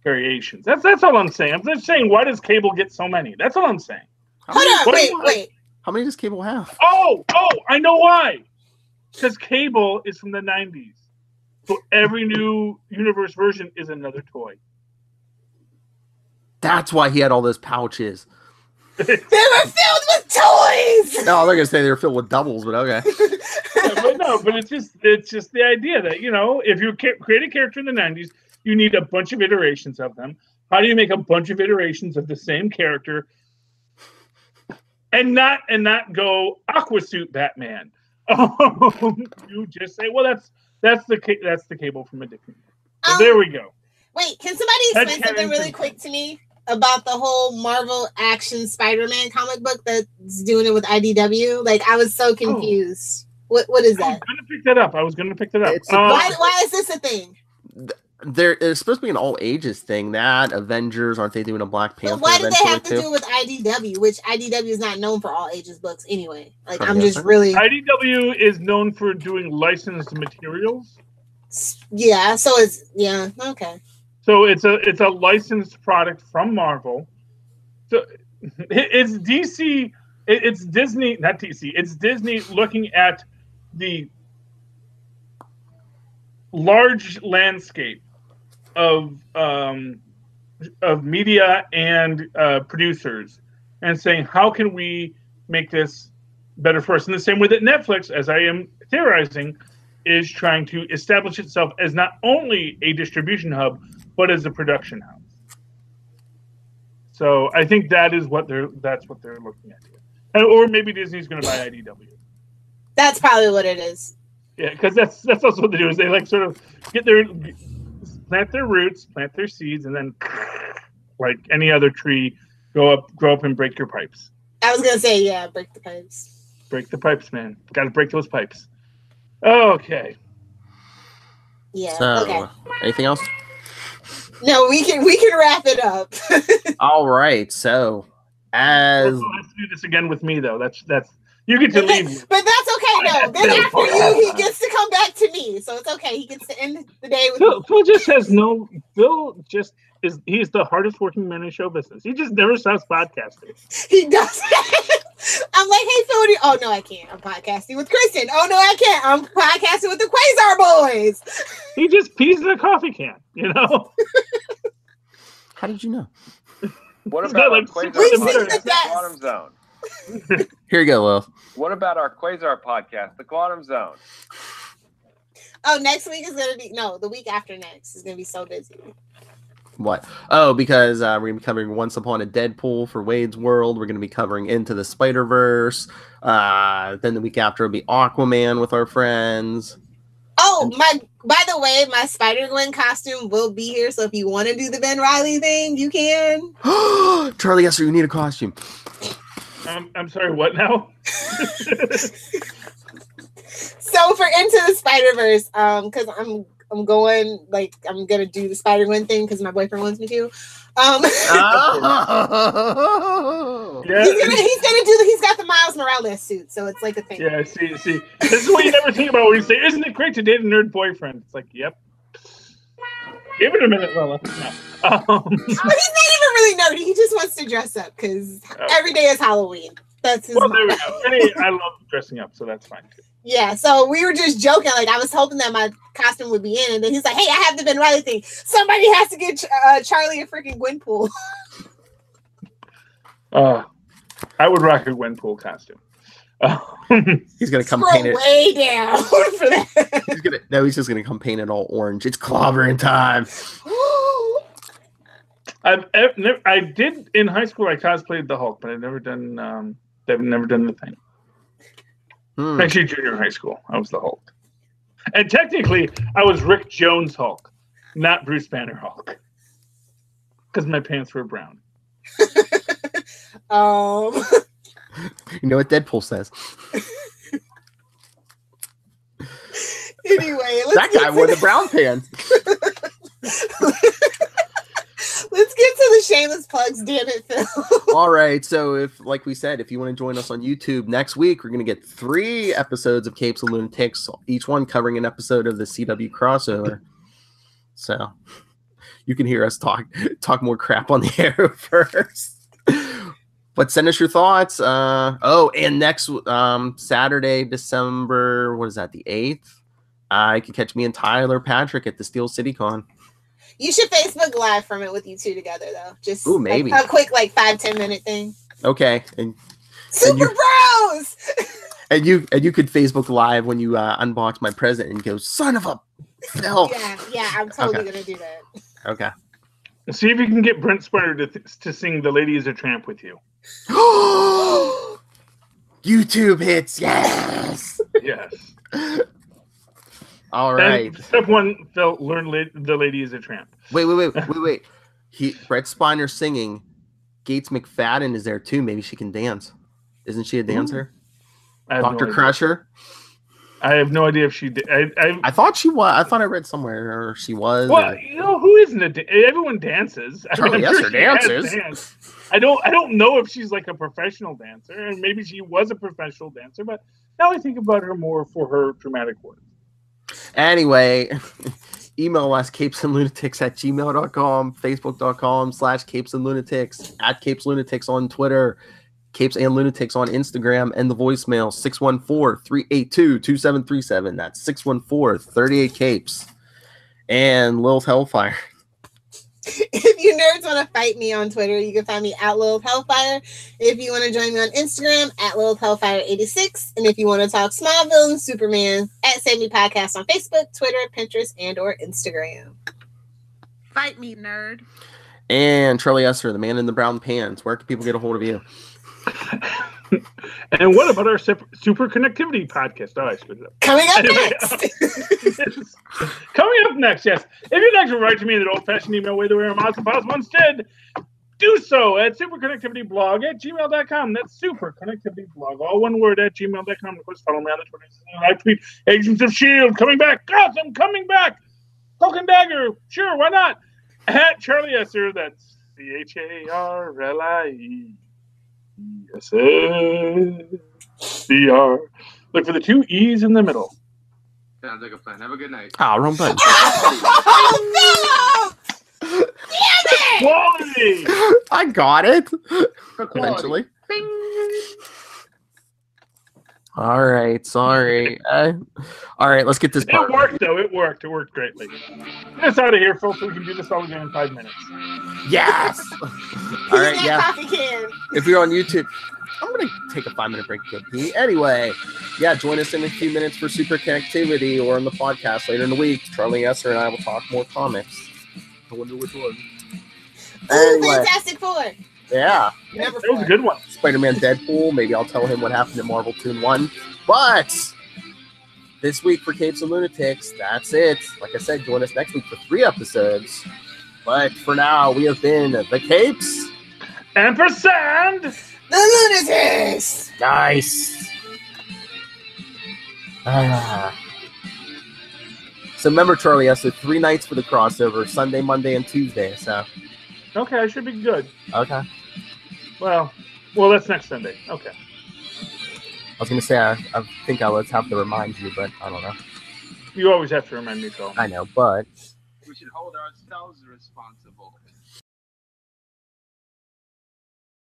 variations. That's all I'm saying. I'm just saying, why does Cable get so many? That's all I'm saying. Hold on, wait. How many does Cable have? Oh, I know why. Because Cable is from the 90s. So every new universe version is another toy. That's why he had all those pouches. They were filled with toys. No, they're gonna say they were filled with doubles, but okay. but it's just the idea that, you know, if you create a character in the 90s, you need a bunch of iterations of them. How do you make a bunch of iterations of the same character and not go Aquasuit Batman? You just say, well, that's the Cable from a different. So there we go. Wait, can somebody explain something really quick to me about the whole Marvel Action Spider-Man comic book that's doing it with IDW? Like, I was so confused. What is that? I was gonna pick that up. Why is this a thing? It's supposed to be an all ages thing. That Avengers, aren't they doing a Black Panther? But why do they have to do with IDW? Which IDW is not known for all ages books anyway. Like, I'm just really IDW is known for doing licensed materials. Yeah, so it's okay. So it's a licensed product from Marvel. So it's DC. It's Disney, not DC. It's Disney looking at the large landscape of media and producers, and saying, how can we make this better for us? In the same way that Netflix, as I am theorizing, is trying to establish itself as not only a distribution hub, but as a production house. So I think that's what they're looking at here. Or maybe Disney's going to buy IDW. That's probably what it is. Yeah, because that's also what they do, is they like sort of plant their roots, plant their seeds, and then, like any other tree, grow up and break your pipes. I was gonna say, break the pipes. Break the pipes, man. Got to break those pipes. Okay. Yeah. So, okay. Anything else? No, we can wrap it up. All right. So, let's do this again with me, though. That's you get to leave. But that's okay. No, then after you, he gets to come back to me, so it's okay. He gets to end the day with me. Phil just says no. Phil just is. He's the hardest working man in show business. He just never stops podcasting. He does. I'm like, hey, Phil. Oh no, I can't. I'm podcasting with Kristen. Oh no, I can't. I'm podcasting with the Quasar Boys. He just pees in a coffee can. You know. How did you know? What about our Quasar podcast, the Quantum Zone? Here you go, Lil. What about our Quasar podcast, the Quantum Zone? Oh, next week is gonna be the week after next is gonna be so busy. What? Oh, because we're gonna be covering Once Upon a Deadpool for Wade's World. We're gonna be covering Into the Spider-Verse. Then the week after will be Aquaman with our friends. Oh, by the way, my Spider-Gwen costume will be here, so if you want to do the Ben Reilly thing, you can. Charlie Esser, you need a costume. I'm sorry, what now? So for Into the Spider-Verse, because I'm gonna do the Spider-Gwen thing because my boyfriend wants me to. He's got the Miles Morales suit, so it's like a thing. Yeah, see, this is what you never think about when you say, "Isn't it great to date a nerd boyfriend?" It's like, yep. Give it a minute, Lola. No. He's not even really nerdy. He just wants to dress up because every day is Halloween. That's his Well, motto. there we go. I love dressing up, so that's fine too. Yeah, so we were just joking. Like, I was hoping that my costume would be in, and then he's like, "Hey, I have the Ben Riley thing. Somebody has to get Charlie a freaking Gwenpool." I would rock a Gwenpool costume. He's gonna come Scroll paint it way down for that. He's just gonna come paint it all orange. It's clobbering time. I did in high school. I cosplayed the Hulk, but I've never done. I've never done the thing. Actually, junior high school, I was the Hulk, and technically, I was Rick Jones Hulk, not Bruce Banner Hulk, because my pants were brown. You know what Deadpool says. Anyway, that guy wore the brown pants. Let's get to the shameless plugs, damn it, Phil. All right, so like we said, if you want to join us on YouTube next week, we're going to get 3 episodes of Capes and Lunatics, each one covering an episode of the CW crossover. So you can hear us talk more crap on the air first. But send us your thoughts. And next Saturday, December, what is that, the 8th? You can catch me and Tyler Patrick at the Steel City Con. You should Facebook Live from it with you two together, though. Just maybe a quick 5-10 minute thing. Okay. Super Bros! And you could Facebook Live when you unbox my present and go, son of a Phil. Yeah, I'm totally gonna do that. Okay. See if you can get Brent Spider to sing "The Lady Is a Tramp" with you. YouTube hits, yes. Yes. All right. And step 1, Phil, learn "The Lady Is a Tramp." Wait. Brett Spiner singing. Gates McFadden is there too. Maybe she can dance. Isn't she a dancer? Dr. Crusher. I have no idea if she did. I thought she was. I thought I read somewhere or she was. Well, who isn't everyone dances. Charlie Esser dances. I don't know if she's like a professional dancer, and maybe she was a professional dancer, but now I think about her more for her dramatic work. Anyway, email us capesandlunatics@gmail.com, facebook.com/capesandlunatics, @capeslunatics on Twitter, Capes and Lunatics on Instagram, and the voicemail 614-382-2737. That's 614-38-CAPES. And Lilith Hellfire. If you nerds want to fight me on Twitter, you can find me at Lilith Hellfire. If you want to join me on Instagram, at Lilith Hellfire86. And if you want to talk Smallville and Superman, at Save Me Podcast on Facebook, Twitter, Pinterest, and or Instagram. Fight me, nerd. And Charlie Esser, the man in the brown pants. Where can people get a hold of you? And what about our super connectivity podcast? Oh, I screwed it up. Coming up next. Coming up next, yes. If you'd like to write to me in an old-fashioned email way the way our moms once did, do so at superconnectivityblog@gmail.com. That's superconnectivityblog, all one word, @gmail.com. Of course, follow me on the Twitter. I tweet Agents of S.H.I.E.L.D. coming back. Awesome, coming back. Cloak and Dagger. Sure, why not? At Charlie Esser, that's CHARLIE. ESSBR. Look for the 2 E's in the middle. Sounds like a plan. Have a good night. Oh, wrong button. Oh, no! Damn it! Quality! I got it. Eventually. Bing. All right. Sorry. All right. Let's get this part. It worked, though. It worked. It worked greatly. Get us out of here, folks, so we can do this all again in 5 minutes. Yes. All right. Yeah. Coffee can. If you're on YouTube, I'm going to take a 5-minute break to go pee. Anyway, yeah, join us in a few minutes for Super Connectivity or on the podcast later in the week. Charlie Esser and I will talk more comics. I wonder which one. Anyway. Fantastic Four. Yeah. That was a good one. Spider-Man Deadpool. Maybe I'll tell him what happened in Marvel Toon 1. But this week for Capes and Lunatics, that's it. Like I said, join us next week for 3 episodes. But for now, we have been the Capes. Ampersand. The Lunatics. Nice. So remember, Charlie, I said 3 nights for the crossover, Sunday, Monday, and Tuesday. So okay, I should be good. Okay. Well, that's next Sunday. Okay. I was gonna say I think I would have to remind you, but I don't know. You always have to remind me, Phil. I know, but We should hold ourselves responsible.